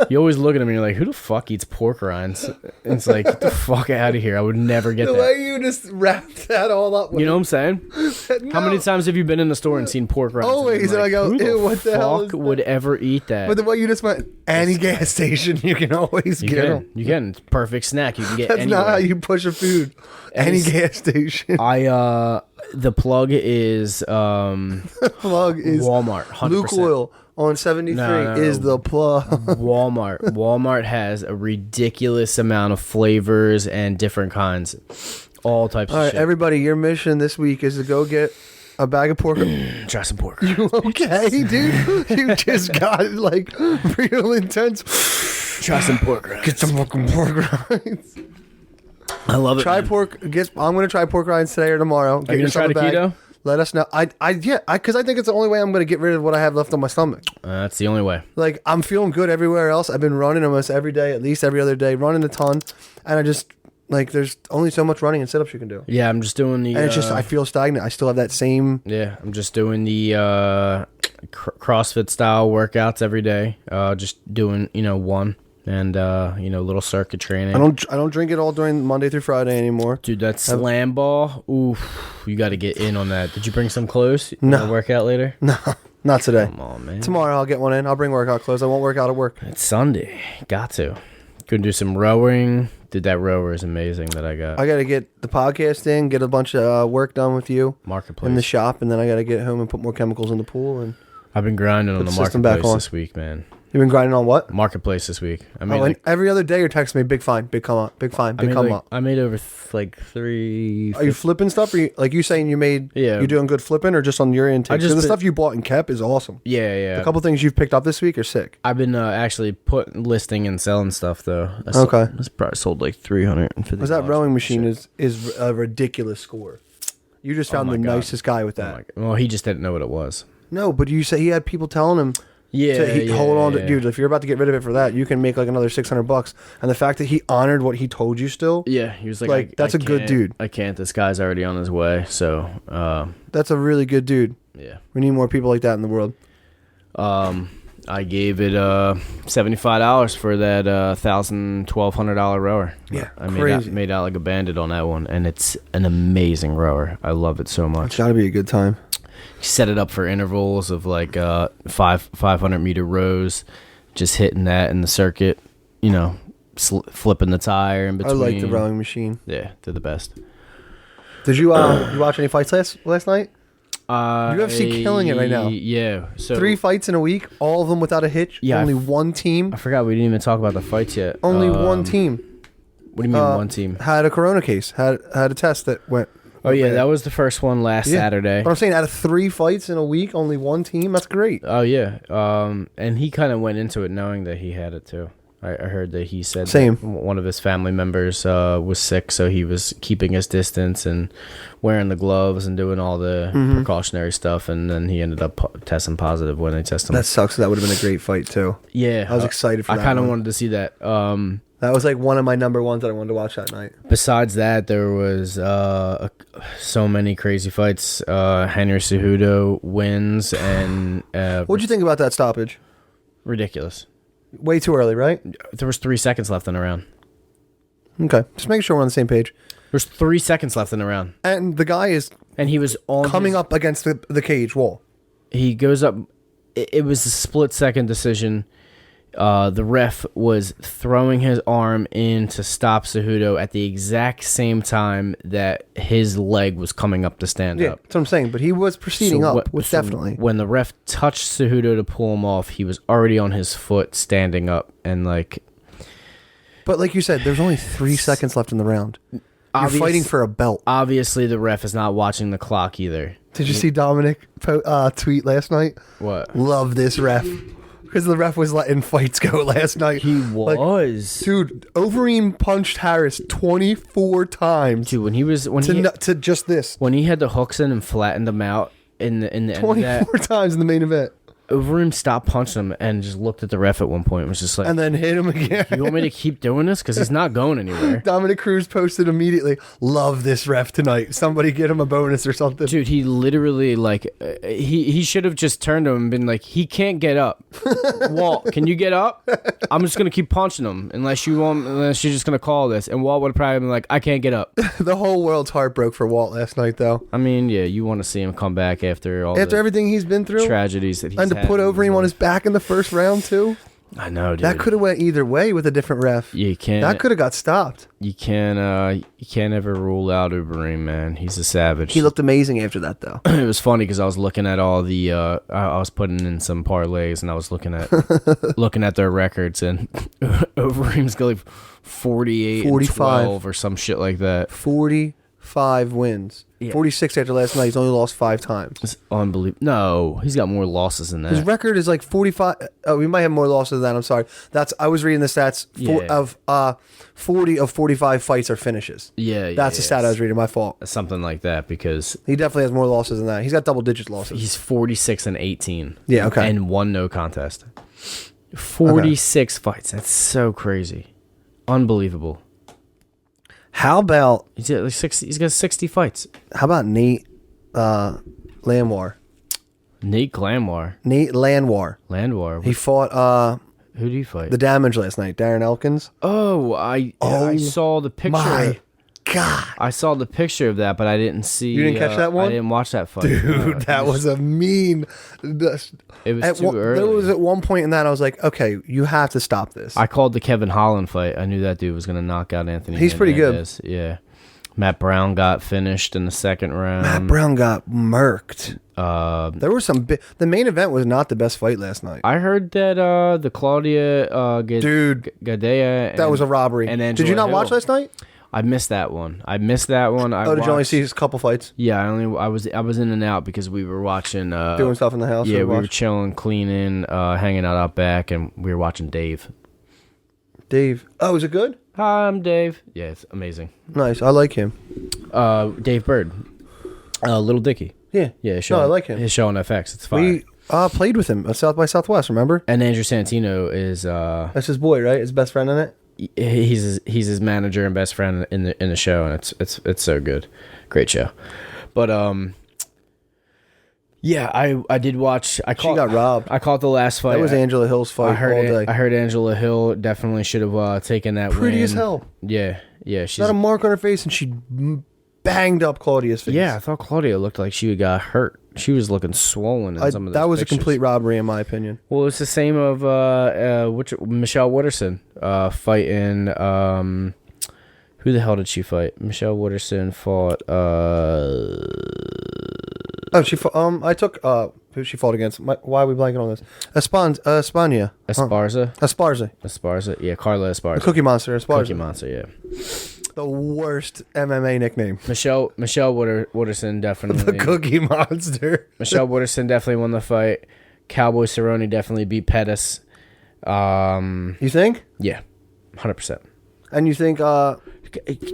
you always look at them and you're like, who the fuck eats pork rinds? And it's like, get the fuck out of here. I would never get that. The way you just wrapped that all up. You know what I'm saying? No. How many times have you been in the store and seen pork rinds? Always. And I go, ew, what the hell is that? Would ever eat that? But the way you just went, any gas station, you can always get them. You can. It's a perfect snack. You can get That's anywhere. not how you push a food. Any gas station. The plug is Walmart. 100%. Luke Oil on 73 is the plug. Walmart has a ridiculous amount of flavors and different kinds. all types of shit. Everybody, your mission this week is to go get a bag of pork. Try some pork. You okay, dude? You just got like real intense. Try some pork rinds. Get some fucking pork rinds. I love it. Try pork. I'm gonna try pork rinds today or tomorrow. Are you gonna try the keto? Let us know. Because I think it's the only way I'm gonna get rid of what I have left on my stomach. That's the only way. Like, I'm feeling good everywhere else. I've been running almost every day, at least every other day, running a ton, and I just like there's only so much running and sit-ups you can do. Yeah, I'm just doing the. And it's just I feel stagnant. I still have that same. Yeah, I'm just doing the CrossFit style workouts every day. Just doing one. And little circuit training. I don't drink it all during Monday through Friday anymore. Dude, that slam ball, oof, you got to get in on that. Did you bring some clothes? No. Work out later? No, not today. Come on, man. Tomorrow I'll get one in. I'll bring workout clothes. I won't work out at work. It's Sunday. Got to. Gonna do some rowing. Dude, that rower is amazing that I got. I got to get the podcast in, get a bunch of work done with you. Marketplace. In the shop, and then I got to get home and put more chemicals in the pool. And I've been grinding on the marketplace this week, man. You've been grinding on what? Marketplace this week. And every other day you're texting me, big fine, big come up, big fine, big come up. I made over 3. Are you flipping stuff? Or you saying you made? Yeah. You doing good flipping or just on your intake? The stuff you bought and kept is awesome. Yeah. A couple things you've picked up this week are sick. I've been actually listing and selling stuff though. Okay. That's probably sold like $350. Because that rowing machine is a ridiculous score. You just found the nicest guy with that. Well, he just didn't know what it was. No, but you say he had people telling him. Hold on, dude. If you're about to get rid of it for that, you can make like another $600. And the fact that he honored what he told you still, he was like, that's a good dude. I can't. This guy's already on his way. So, that's a really good dude. Yeah, we need more people like that in the world. I gave it $75 for that $1,200 rower. Yeah, I made out like a bandit on that one, and it's an amazing rower. I love it so much. It's got to be a good time. Set it up for intervals of like 500 meter rows, just hitting that in the circuit, flipping the tire in between. I like the rowing machine. Yeah, they're the best. Did you you watch any fights last night? UFC killing it right now. Yeah. So 3 fights in a week, all of them without a hitch. Yeah, only one team. I forgot we didn't even talk about the fights yet. Only one team. What do you mean one team? Had a corona case. Had a test that went. Oh, yeah, that was the first one last Saturday. But I'm saying out of 3 fights in a week, only one team? That's great. Oh, yeah. And he kind of went into it knowing that he had it, too. I heard that he said that one of his family members was sick, so he was keeping his distance and wearing the gloves and doing all the precautionary stuff, and then he ended up testing positive when they tested him. That sucks. That would have been a great fight, too. Yeah. I was excited for that. I kind of wanted to see that. That was like one of my number ones that I wanted to watch that night. Besides that, there was so many crazy fights. Henry Cejudo wins, and what'd you think about that stoppage? Ridiculous. Way too early, right? There was 3 seconds left in the round. Okay, just making sure we're on the same page. There's 3 seconds left in the round, and the guy is he was coming up against the cage wall. He goes up. It was a split-second decision. The ref was throwing his arm in to stop Cejudo at the exact same time that his leg was coming up to stand up. That's what I'm saying. But he was proceeding definitely. When the ref touched Cejudo to pull him off, he was already on his foot standing up. And But like you said, there's only 3 seconds left in the round. You're fighting for a belt. Obviously, the ref is not watching the clock either. Did you see Dominic tweet last night? What? Love this ref. Because the ref was letting fights go last night. He was. Dude, Overeem punched Harris 24 times. Dude, when he just this. When he had the hooks in and flattened them out in the 24 times in the main event. Overeem stopped punching him and just looked at the ref at one point and was just like... And then hit him again. You want me to keep doing this? Because he's not going anywhere. Dominic Cruz posted immediately, love this ref tonight. Somebody get him a bonus or something. Dude, he literally, he should have just turned to him and been like, he can't get up. Walt, can you get up? I'm just going to keep punching him unless you're just going to call this. And Walt would have probably been like, I can't get up. The whole world's heart broke for Walt last night, though. I mean, yeah, you want to see him come back after everything he's been through. Tragedies that he's had. And to put Overeem on his back in the first round, too. I know, dude. That could have went either way with a different ref. You can't. That could have got stopped. You can't ever rule out Overeem, man. He's a savage. He looked amazing after that, though. It was funny because I was looking at all the. I was putting in some parlays and I was looking at their records, and Overeem's going 48, 45, 12 or some shit like that. 45 5 wins. Yeah. 46 after last night. He's only lost 5 times. It's unbelievable. No, he's got more losses than that. His record is like 45. Oh, we might have more losses than that. I'm sorry. I was reading the stats. 40 of 45 fights are finishes. That's the stat I was reading. My fault. Something like that, because he definitely has more losses than that. He's got double-digit losses. He's 46-18. Yeah, okay. And 1 no contest. 46 fights. That's so crazy. Unbelievable. How about he's got 60 fights. How about Nate Landwehr? Nate Landwehr. He fought who did he fight? The Damage last night, Darren Elkins. I saw the picture. My God. I saw the picture of that, but I didn't see. You didn't catch that one? I didn't watch that fight. Dude, that was a mean. It was too early. There was at one point in that I was like, okay, you have to stop this. I called the Kevin Holland fight. I knew that dude was going to knock out Anthony. He's pretty good. Yeah. Matt Brown got finished in the second round. Matt Brown got murked. There were some. The main event was not the best fight last night. I heard that the Claudia Gadea. That was a robbery. And did you not watch last night? I missed that one. Did you only see a couple fights? Yeah, I was in and out because we were watching doing stuff in the house. Yeah, we were chilling, cleaning, hanging out back, and we were watching Dave. Oh, is it good? Hi, I'm Dave. Yeah, it's amazing. Nice, I like him. Dave Bird, Little Dicky. Yeah. I like him. His show on FX. It's fire. We played with him at South by Southwest. Remember? And Andrew Santino is that's his boy, right? His best friend in it. He's his manager and best friend in the show, and it's so good, great show. But yeah, I did watch. She got robbed. I caught the last fight. That was Angela Hill's fight all day. I heard Angela Hill definitely should have taken that. Pretty win. As hell. Yeah. She's got a mark on her face, and she banged up Claudia's face. Yeah, I thought Claudia looked like she got hurt. She was looking swollen in some of those That was pictures. A complete robbery, in my opinion. Well, it's the same of Michelle Wooderson fighting. Who the hell did she fight? Michelle Wooderson fought. She fought. I took. Who she fought against? Why are we blanking on this? Esparza. Esparza. Yeah, Carla Esparza. The Cookie Monster. Esparza. Cookie Monster. Yeah. The worst MMA nickname. Michelle Wooderson definitely. The Cookie Monster. Michelle Wooderson definitely won the fight. Cowboy Cerrone definitely beat Pettis. You think? Yeah, 100%. And you think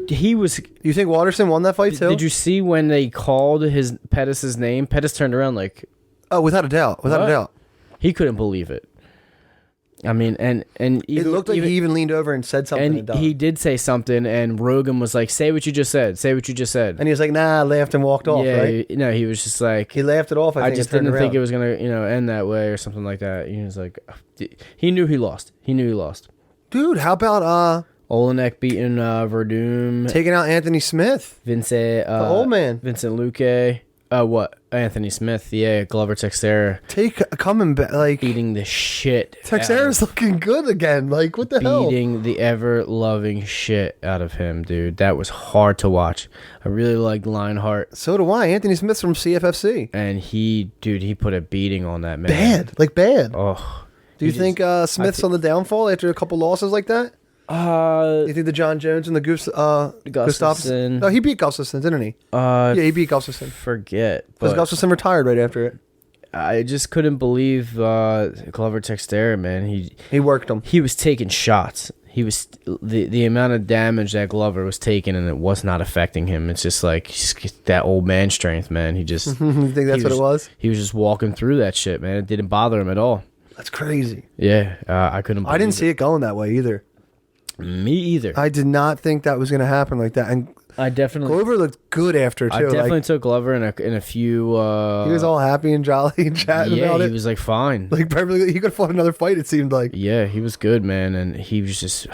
he was? You think Watterson won that fight too? Did you see when they called Pettis' name? Pettis turned around like, oh, without a doubt, without a doubt. He couldn't believe it. I mean, and it looked like he even leaned over and said something. And he did say something, and Rogan was like, "Say what you just said. Say what you just said." And he was like, "Nah," laughed and walked off. Yeah, right? He was just like, he laughed it off. I just didn't think it was gonna, end that way or something like that. He was like, he knew he lost. Dude, how about Olenek beating Verdum, taking out Anthony Smith, Vincent, the old man, Vincent Luque. What? Anthony Smith, yeah, Glover Teixeira. Coming back, like beating the shit. Teixeira's looking good again. Like, what the hell? Beating the ever-loving shit out of him, dude. That was hard to watch. I really liked Lionheart. So do I. Anthony Smith's from CFFC. And he put a beating on that man. Bad. Oh. Do you think Smith's on the downfall after a couple losses like that? You think the John Jones and the Gustafsson? No, he beat Gustafsson, didn't he? Yeah, he beat Gustafsson. Forget. Because Gustafsson retired right after it. I just couldn't believe Glover Teixeira, man. He worked him. He was taking shots. He was the amount of damage that Glover was taking, and it was not affecting him. It's just like that old man strength, man. He just. You think that's what it was? He was just walking through that shit, man. It didn't bother him at all. That's crazy. Yeah, I couldn't. I didn't see it going that way either. Me either. I did not think that was going to happen like that. And I definitely Glover looked good after too. I definitely took Glover in a few. He was all happy and jolly and chatting about it. Yeah, he was like fine. Like perfectly, he could have fought another fight. It seemed like. Yeah, he was good, man, and he was just.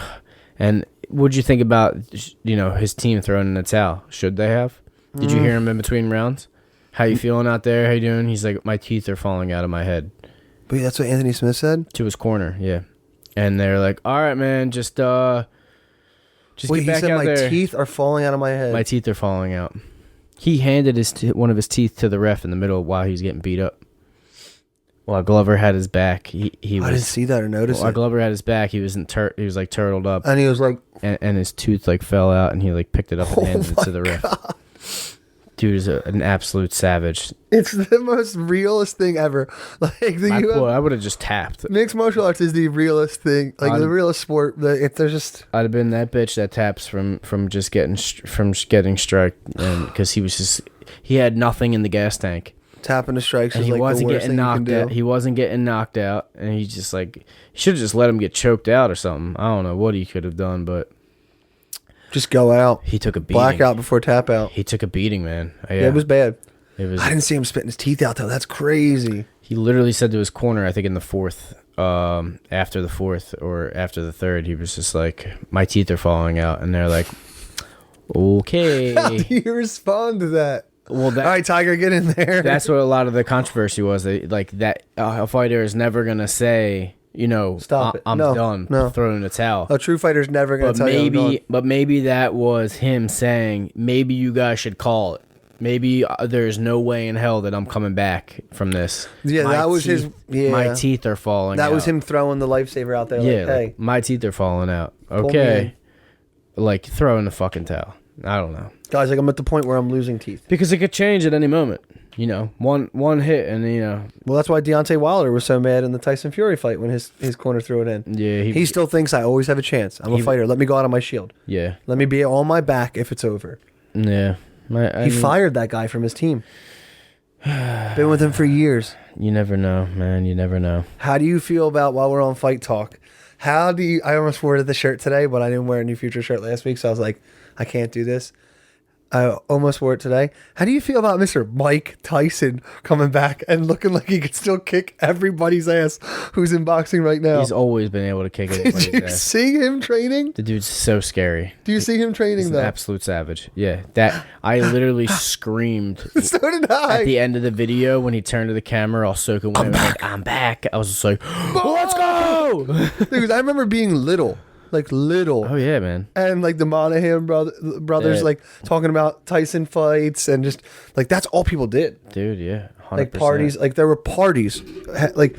And what'd you think about his team throwing in the towel? Should they have? Did you hear him in between rounds? How you feeling out there? How you doing? He's like, my teeth are falling out of my head. But that's what Anthony Smith said to his corner. Yeah. And they're like, all right, man, just get back out there. My teeth are falling out of my head. My teeth are falling out. He handed one of his teeth to the ref in the middle while he was getting beat up. While Glover had his back, I didn't see that or notice it. While Glover had his back, he was like turtled up, and he was like, and his tooth like fell out, and he like picked it up and handed it to the ref. Dude is an absolute savage. It's the most realist thing ever. Like I would have just tapped. Mixed martial arts is the realest thing, like the realest sport. If there's just, I'd have been that bitch that taps from just getting struck, and because he had nothing in the gas tank. Tapping the strikes, and is he like wasn't the worst getting thing you can knocked out. do. He wasn't getting knocked out, and he just he should have just let him get choked out or something. I don't know what he could have done, but. Just go out. He took a beating. Blackout before tap out. He took a beating, man. Yeah, it was bad. I didn't see him spitting his teeth out though. That's crazy. He literally said to his corner, I think in the fourth, after the fourth or after the third, he was just like, "My teeth are falling out," and they're like, "Okay." How do you respond to that? Well, all right, Tiger, get in there. That's what a lot of the controversy was. That a fighter is never gonna say. Stop it. I'm done. No. Throwing the towel. A true fighter's never going to tell you I'm done. But maybe that was him saying, maybe you guys should call it. Maybe there's no way in hell that I'm coming back from this. Yeah, that was his. Yeah. My teeth are falling out. That was him throwing the lifesaver out there. Yeah, hey. my teeth are falling out. Okay. Throwing the fucking towel. I don't know. Guys, I'm at the point where I'm losing teeth. Because it could change at any moment. One hit and Well, that's why Deontay Wilder was so mad in the Tyson Fury fight when his corner threw it in. Yeah, he still thinks I always have a chance. I'm a fighter. Let me go out on my shield. Yeah. Let me be on my back if it's over. Yeah. He fired that guy from his team. Been with him for years. You never know, man. You never know. How do you feel about, while we're on Fight Talk, I almost wore the shirt today, but I didn't wear a New Future shirt last week, so I was like, I can't do this. I almost wore it today. How do you feel about Mr. Mike Tyson coming back and looking like he could still kick everybody's ass who's in boxing right now? He's always been able to kick everybody's ass. Did you see him training? The dude's so scary. Do you see him training, though? He's an absolute savage. Yeah. I literally screamed. So did I. At the end of the video, when he turned to the camera, all soaking wet, I'm back. I was just like, let's go! Dude, I remember being little. Oh yeah, man. And the Monahan brothers talking about Tyson fights and just that's all people did. Dude, yeah. 100%. Parties, there were parties.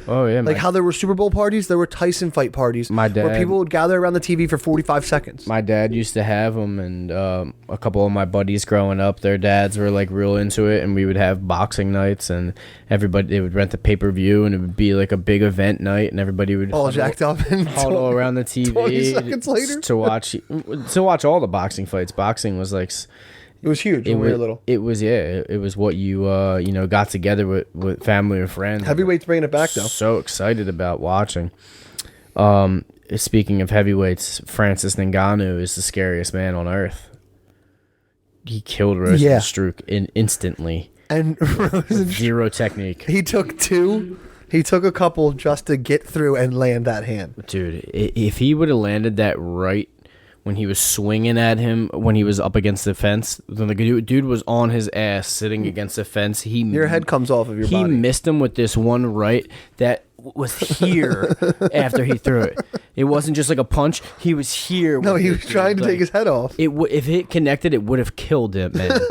Oh yeah, how there were Super Bowl parties, there were Tyson fight parties. My dad, where people would gather around the TV for 45 seconds. My dad used to have them, and a couple of my buddies growing up, their dads were real into it, and we would have boxing nights, and they would rent the pay-per-view, and it would be a big event night, and everybody would all jacked up and huddle around the TV 20 seconds later to watch all the boxing fights. Boxing was it was huge when we were little. It was it was what you got together with family or friends. Heavyweights bringing it back though. So excited about watching. Speaking of heavyweights, Francis Ngannou is the scariest man on earth. He killed Rosenstruck instantly. And zero technique. He took a couple just to get through and land that hand. Dude, if he would have landed that right when he was swinging at him, when he was up against the fence, then the dude was on his ass sitting against the fence. Your head comes off of your body. He missed him with this one right that was here after he threw it. It wasn't just a punch. He was here. No, he was trying to take his head off. If it connected, it would have killed him, man.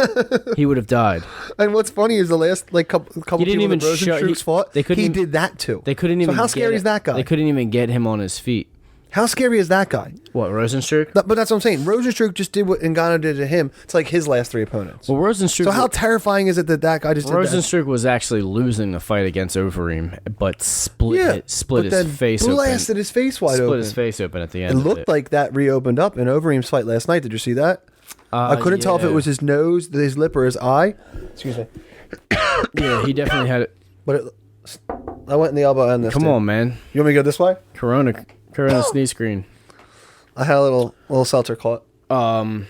He would have died. And what's funny is the last couple people that Rosenstruck fought, he did that too. They couldn't even. So how scary is that guy? They couldn't even get him on his feet. How scary is that guy? What, Rosenstruck? But that's what I'm saying. Rosenstruck just did what Ngannou did to him. It's his last three opponents. Well, Rosenstruck. So how terrifying is it that guy just did that? Rosenstruck was actually losing the fight against Overeem, but split his face open. Blasted his face wide open. Split his face open at the end. It looked like that reopened up in Overeem's fight last night. Did you see that? I couldn't tell if it was his nose, his lip, or his eye. Excuse me. Yeah, he definitely had it. But I went in the elbow and this. Come on, man. You want me to go this way? Corona sneeze screen. I had a little seltzer caught. But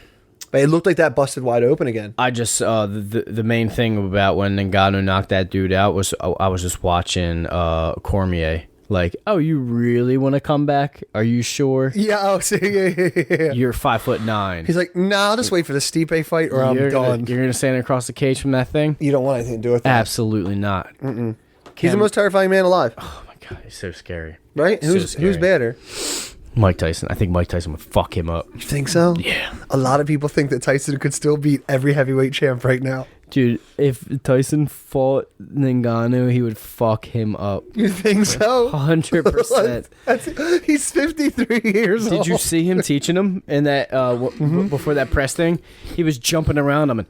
it looked like that busted wide open again. I just the main thing about when Ngannou knocked that dude out was I was just watching Cormier. Oh, you really want to come back? Are you sure? Yeah. Oh, see, yeah. You're 5'9". He's like, nah, I'll just wait for the Stipe fight or I'm done. You're gonna stand across the cage from that thing? You don't want anything to do with that. Absolutely not. He's the most terrifying man alive. Oh my god, he's so scary. Right? Who's badder? Mike Tyson. I think Mike Tyson would fuck him up. You think so? Yeah. A lot of people think that Tyson could still beat every heavyweight champ right now. Dude, if Tyson fought Ngannou, he would fuck him up. You think so? 100%. He's 53 years old. Did you see him teaching him in that before that press thing? He was jumping around him and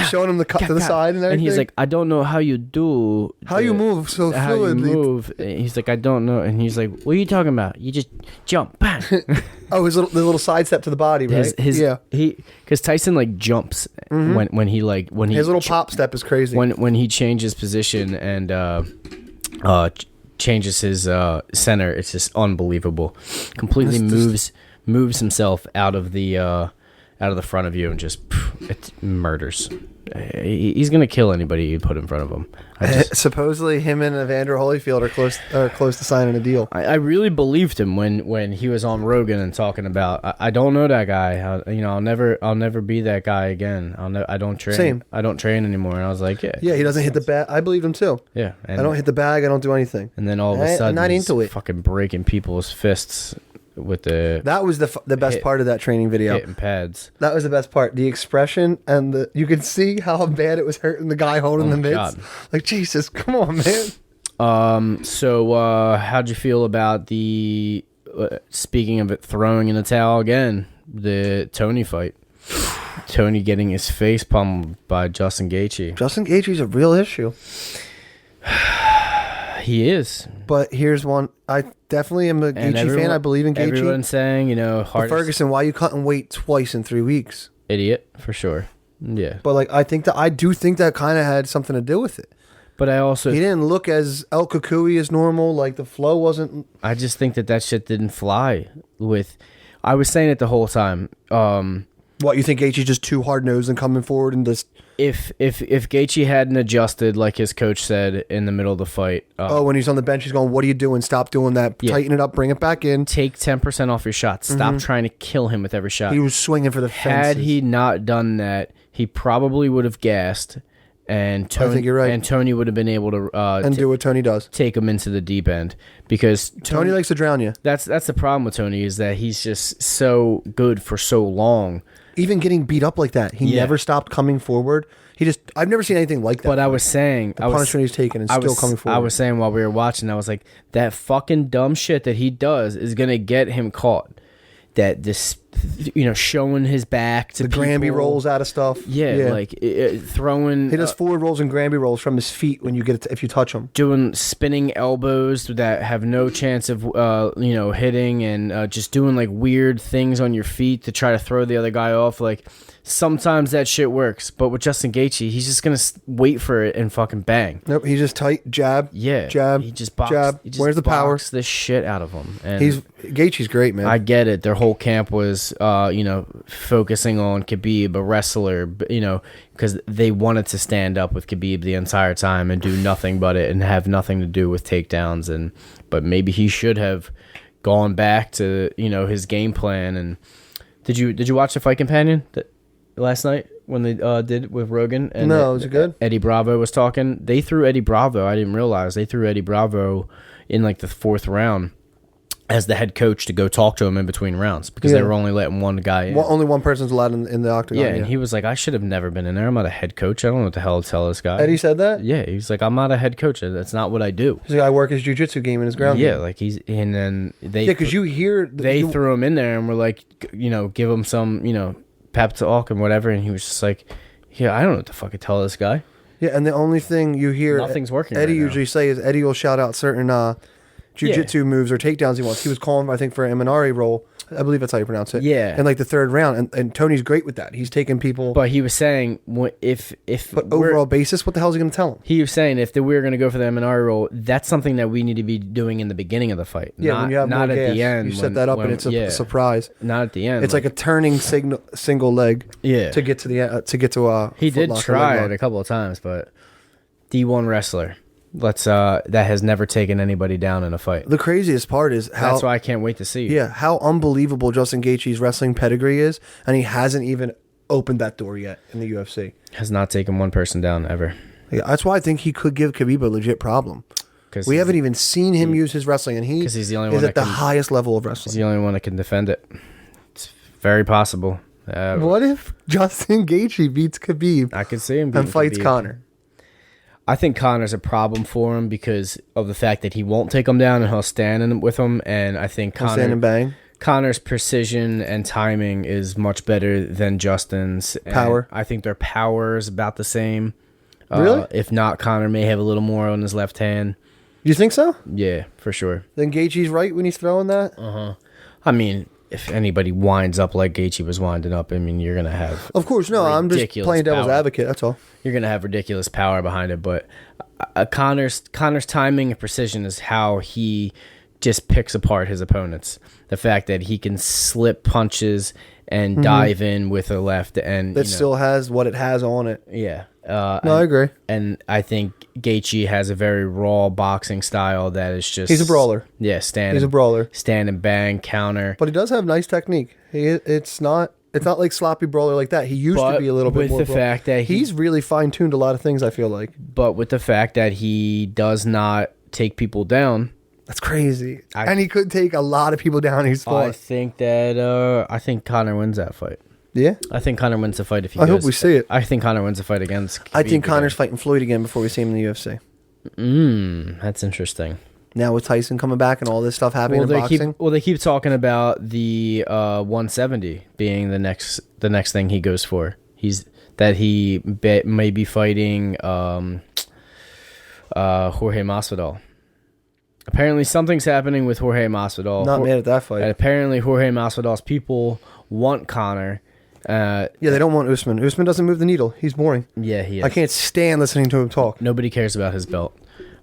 showing him the cut to the side and everything. And he's like, I don't know how you do. How you move so how fluidly. You move. And he's like, I don't know. And he's like, what are you talking about? You just jump. Bang. Oh, the little side step to the body, right? Because Tyson like jumps when he his little pop step is crazy. When he changes position and changes his center, it's just unbelievable. Completely moves himself out of the front of you and just it murders. He's gonna kill anybody you put in front of him. Supposedly, him and Evander Holyfield are close to signing a deal. I really believed him when he was on Rogan and talking about. I don't know that guy. I'll never be that guy again. I don't train. Same. I don't train anymore. And I was like, yeah, he doesn't hit the bag. I believed him too. Yeah, I don't hit the bag. I don't do anything. And then all of a sudden, I'm not into it. Fucking breaking people's fists. That was the best part of that training video. Hitting pads. That was the best part. The expression and you could see how bad it was hurting the guy holding the mitts. God. Like, Jesus, come on, man. So how'd you feel about the speaking of it, throwing in the towel again, the Tony fight? Tony getting his face pummeled by Justin Gaethje. Justin Gaethje's a real issue. He is. But here's one. I definitely am a Gaethje fan. I believe in Gaethje. Everyone's saying, Ferguson, why you cutting weight twice in 3 weeks? Idiot, for sure. Yeah. But I do think that kind of had something to do with it. But he didn't look as El Kukui as normal. Like the flow wasn't. I just think that shit didn't fly with. I was saying it the whole time. What, you think Gaethje's just too hard nosed and coming forward and just. If Gaethje hadn't adjusted, like his coach said in the middle of the fight. When he's on the bench, he's going, what are you doing? Stop doing that. Yeah. Tighten it up. Bring it back in. Take 10% off your shots. Stop trying to kill him with every shot. He was swinging for the fences. Had he not done that, he probably would have gassed. And Tony, I think you're right. And Tony would have been able to do what Tony does. Take him into the deep end. Because Tony likes to drown you. That's the problem with Tony, is that he's just so good for so long. Even getting beat up like that, he never stopped coming forward. I've never seen anything like that. But I was saying, the punishment he's taken and still coming forward. I was saying while we were watching, I was like, that fucking dumb shit that he does is gonna get him caught. That this, showing his back to the people. Granby rolls out of stuff. Yeah. Like throwing. He does forward rolls and Granby rolls from his feet when you get it if you touch him. Doing spinning elbows that have no chance of hitting, and just doing like weird things on your feet to try to throw the other guy off. Like sometimes that shit works, but with Justin Gaethje, he's just gonna wait for it and fucking bang. Nope, he's just tight jab. Yeah, jab. He just boxed, jab. He just Where's the power? The shit out of him. And Gaethje's great, man. I get it. Their whole camp was, focusing on Khabib, a wrestler, because they wanted to stand up with Khabib the entire time and do nothing but it and have nothing to do with takedowns. But maybe he should have gone back to his game plan. And did you watch the Fight Companion last night when they did with Rogan? And no, was it good? Eddie Bravo was talking. They threw Eddie Bravo. I didn't realize they threw Eddie Bravo in like the 4th round as the head coach to go talk to him in between rounds because they were only letting one guy in. Only one person's allowed in the octagon. Yeah, and he was like, I should have never been in there. I'm not a head coach. I don't know what the hell to tell this guy. Eddie said that? Yeah, he's like, I'm not a head coach. That's not what I do. He's like, I work his jiu-jitsu game in his ground game. Yeah, like and then they... Yeah, because you hear... They threw him in there and were like, give him some, pep talk and whatever, and he was just like, yeah, I don't know what to fucking tell this guy. Yeah, and the only thing you hear... Nothing's working Eddie right usually say is Eddie will shout out certain... jiu-jitsu moves or takedowns he wants. He was calling, I think, for an Eminari roll. I believe that's how you pronounce it. Yeah. In like the 3rd round. And Tony's great with that. He's taking people... But he was saying, if But overall basis, what the hell is he going to tell him? He was saying if we were going to go for the Eminari roll, that's something that we need to be doing in the beginning of the fight. Yeah, when you have not more at gas, the end. you set that up and it's a surprise. Not at the end. It's like a turning single leg to get to the He did try it a couple of times, but D1 wrestler. That has never taken anybody down in a fight. The craziest part is how... That's why I can't wait to see. Yeah, how unbelievable Justin Gaethje's wrestling pedigree is, and he hasn't even opened that door yet in the UFC. Has not taken one person down ever. Yeah, that's why I think he could give Khabib a legit problem. We haven't even seen him use his wrestling, and he's the only one at the highest level of wrestling. He's the only one that can defend it. It's very possible. What if Justin Gaethje beats Khabib? I could see him beating and fights Khabib. Conor. I think Conor's a problem for him because of the fact that he won't take him down and he'll stand with him. And I think Stand and bang. Conor's precision and timing is much better than Justin's. Power. I think their power is about the same. Really? If not, Conor may have a little more on his left hand. You think so? Yeah, for sure. Then Gaethje's right when he's throwing that? I mean, if anybody winds up like Gaethje was winding up, I mean, you're going to have... Of course, no, I'm just playing devil's advocate, that's all. You're going to have ridiculous power behind it, but Conor's timing and precision is how he just picks apart his opponents. The fact that he can slip punches and dive in with a left and... That still has what it has on it. Yeah. I agree. And I think Gaethje has a very raw boxing style that is just... He's a brawler. Yeah, He's a brawler. Stand and bang, counter. But he does have nice technique. It's not like sloppy brawler like that. He used to be a little bit more. With the fact that he's really fine-tuned a lot of things, I feel like. But with the fact that he does not take people down... That's crazy. And he could take a lot of people down. He's fought. I think Conor wins that fight. Yeah? I think Conor wins the fight if he I hope we see it. I think Conor wins the fight against Khabib. I think Conor's fighting Floyd again before we see him in the UFC. That's interesting. Now with Tyson coming back and all this stuff happening in boxing. They keep talking about the 170 being the next thing he goes for. He may be fighting Jorge Masvidal. Apparently something's happening with Jorge Masvidal. Not mad at that fight. And apparently Jorge Masvidal's people want Conor. They don't want Usman. Usman doesn't move the needle. He's boring. Yeah, he is. I can't stand listening to him talk. Nobody cares about his belt.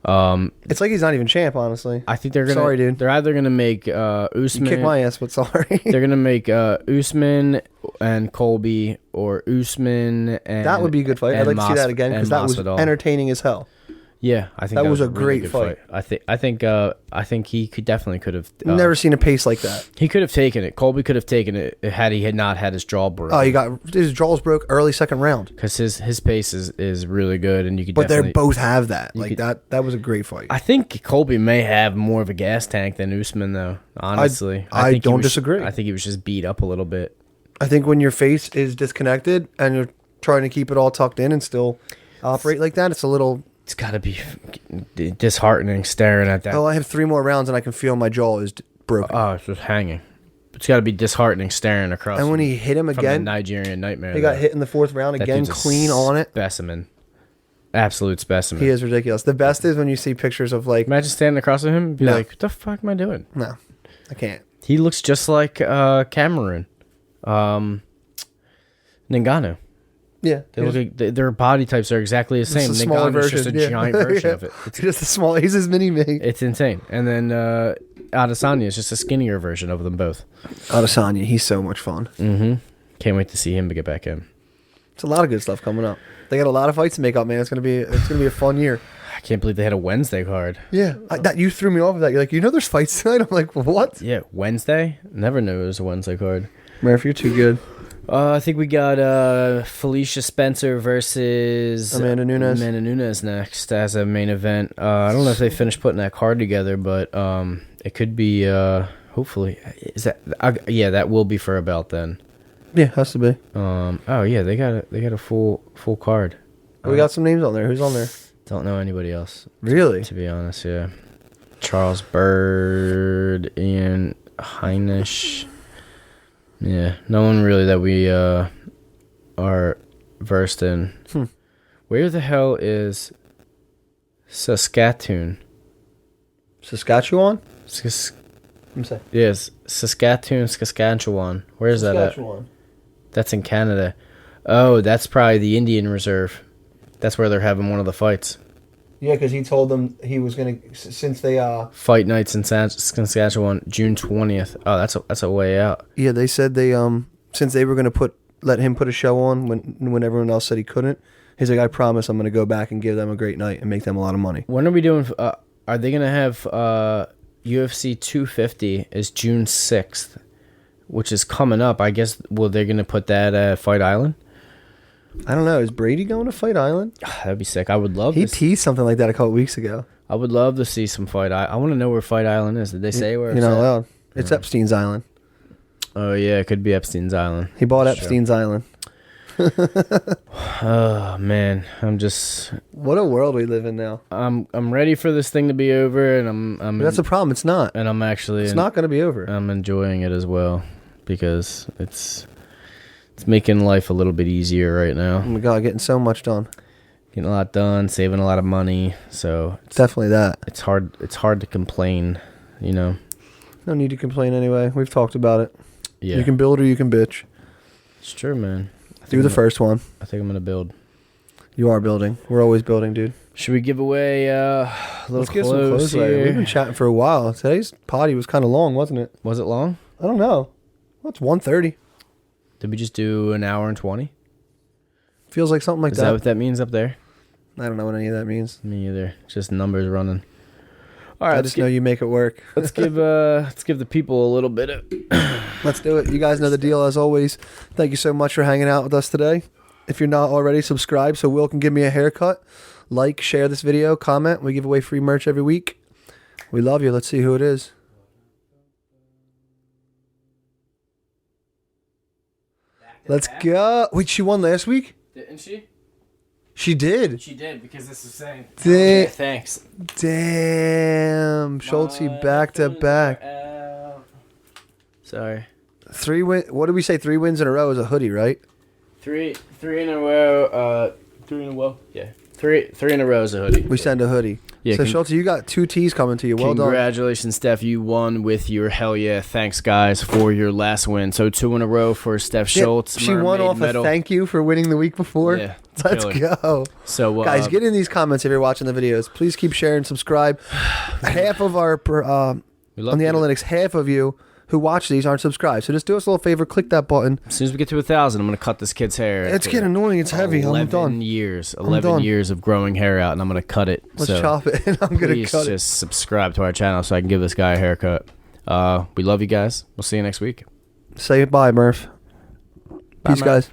It's like he's not even champ, honestly. I think they're gonna. Sorry, dude. They're either gonna make Usman. You kick my ass, but sorry. They're gonna make Usman and Colby or Usman and that would be a good fight. I'd like to see that again because that was entertaining as hell. Yeah, I think that was a really great fight. I think he could have. Never seen a pace like that. He could have taken it. Colby could have taken it had he not had his jaw broken. Oh, his jaws broke early second round. Because his pace is really good, and you could. But they both have that. That was a great fight. I think Colby may have more of a gas tank than Usman, though. Honestly, I don't disagree. I think he was just beat up a little bit. I think when your face is disconnected and you're trying to keep it all tucked in and still operate like that, it's a little. It's got to be disheartening staring at that. Oh, I have 3 more rounds and I can feel my jaw is broken. Oh, it's just hanging. It's got to be disheartening staring across. And when he hit him again, the Nigerian nightmare. He got hit in the 4th round again, clean on it. Specimen, absolute specimen. He is ridiculous. The best is when you see pictures of Imagine standing across from him, and be like, "What the fuck am I doing?" No, I can't. He looks just like Cameroon, Ngannou. Yeah, their body types are exactly the same. Ngannou's just a giant version of it. It's just a small. He's his mini me. It's insane. And then Adesanya is just a skinnier version of them both. Adesanya, he's so much fun. Mm-hmm. Can't wait to see him to get back in. It's a lot of good stuff coming up. They got a lot of fights to make up, man. It's gonna be a fun year. I can't believe they had a Wednesday card. Yeah, that you threw me off of that. You're like, there's fights tonight. I'm like, what? Yeah, Wednesday. Never knew it was a Wednesday card. Murph, you're too good. I think we got Felicia Spencer versus Amanda Nunes next as a main event. I don't know if they finished putting that card together, but it could be. Hopefully, is that? That will be for a belt then. Yeah, has to be. Oh yeah, they got a full card. We got some names on there. Who's on there? Don't know anybody else. Really? To be honest, yeah. Charles Bird, Ian Heinisch. Yeah, no one really that we are versed in. Where the hell is Saskatoon? Saskatchewan? Yes, Saskatchewan. Where is that at? That's in Canada. Oh, that's probably the Indian Reserve. That's where they're having one of the fights. Yeah, because he told them he was going to, since they... Fight nights in Saskatchewan, June 20th. Oh, that's a way out. Yeah, they said they, since they were going to let him put a show on when everyone else said he couldn't, he's like, I promise I'm going to go back and give them a great night and make them a lot of money. When are we doing, are they going to have UFC 250 is June 6th, which is coming up. I guess, they're going to put that at Fight Island? I don't know. Is Brady going to Fight Island? That'd be sick. I would love. He teased something like that a couple weeks ago. I would love to see some Fight Island. I want to know where Fight Island is. Did they say where? You're not allowed. It's Epstein's Island. Oh, yeah, it could be Epstein's Island. He bought Epstein's Island. Oh, man. I'm just... What a world we live in now. I'm ready for this thing to be over, and I'm That's the problem. It's not. And I'm actually... It's not going to be over. I'm enjoying it as well, because it's making life a little bit easier right now. Oh, my God, getting so much done. Getting a lot done, saving a lot of money, so... Definitely that. It's hard to complain, you know? No need to complain anyway. We've talked about it. Yeah. You can build or you can bitch. It's true, man. Do the first one. I think I'm going to build. You are building. We're always building, dude. Should we give away a little Let's get some clothes here. We've been chatting for a while. Today's potty was kind of long, wasn't it? Was it long? I don't know. Well, it's 1:30. Did we just do an hour and 20? Feels like something like that. Is that what that means up there? I don't know what any of that means. Me either. Just numbers running. All right, I just know you make it work. let's give the people a little bit of... Let's do it. You guys know the deal as always. Thank you so much for hanging out with us today. If you're not already, subscribe so Will can give me a haircut. Like, share this video, comment. We give away free merch every week. We love you. Let's see who it is. Let's go. Wait, she won last week? Didn't she? She did. She did, because this is saying... Okay, thanks. Damn. Schultze back to back. Sorry. 3 win. What did we say? 3 wins in a row is a hoodie, right? Three in a row. 3 in a row. Yeah. Three in a row is a hoodie. We send a hoodie. Yeah. So Schultze, you got 2 tees coming to you. Well done. Congratulations, Steph. You won with your hell yeah. Thanks, guys, for your last win. So 2 in a row for Steph Schultz. She won off a thank you for winning the week before. Yeah. Let's go. So guys, get in these comments if you're watching the videos. Please keep sharing, subscribe. Half of our on the analytics, half of you who watch these aren't subscribed. So just do us a little favor, click that button. As soon as we get to 1,000, I'm going to cut this kid's hair. It's getting annoying. It's heavy. I'm done. 11 years of growing hair out, and I'm going to cut it. Let's chop it, and I'm going to cut it. Please just subscribe to our channel so I can give this guy a haircut. We love you guys. We'll see you next week. Say bye, Murph. Peace, guys.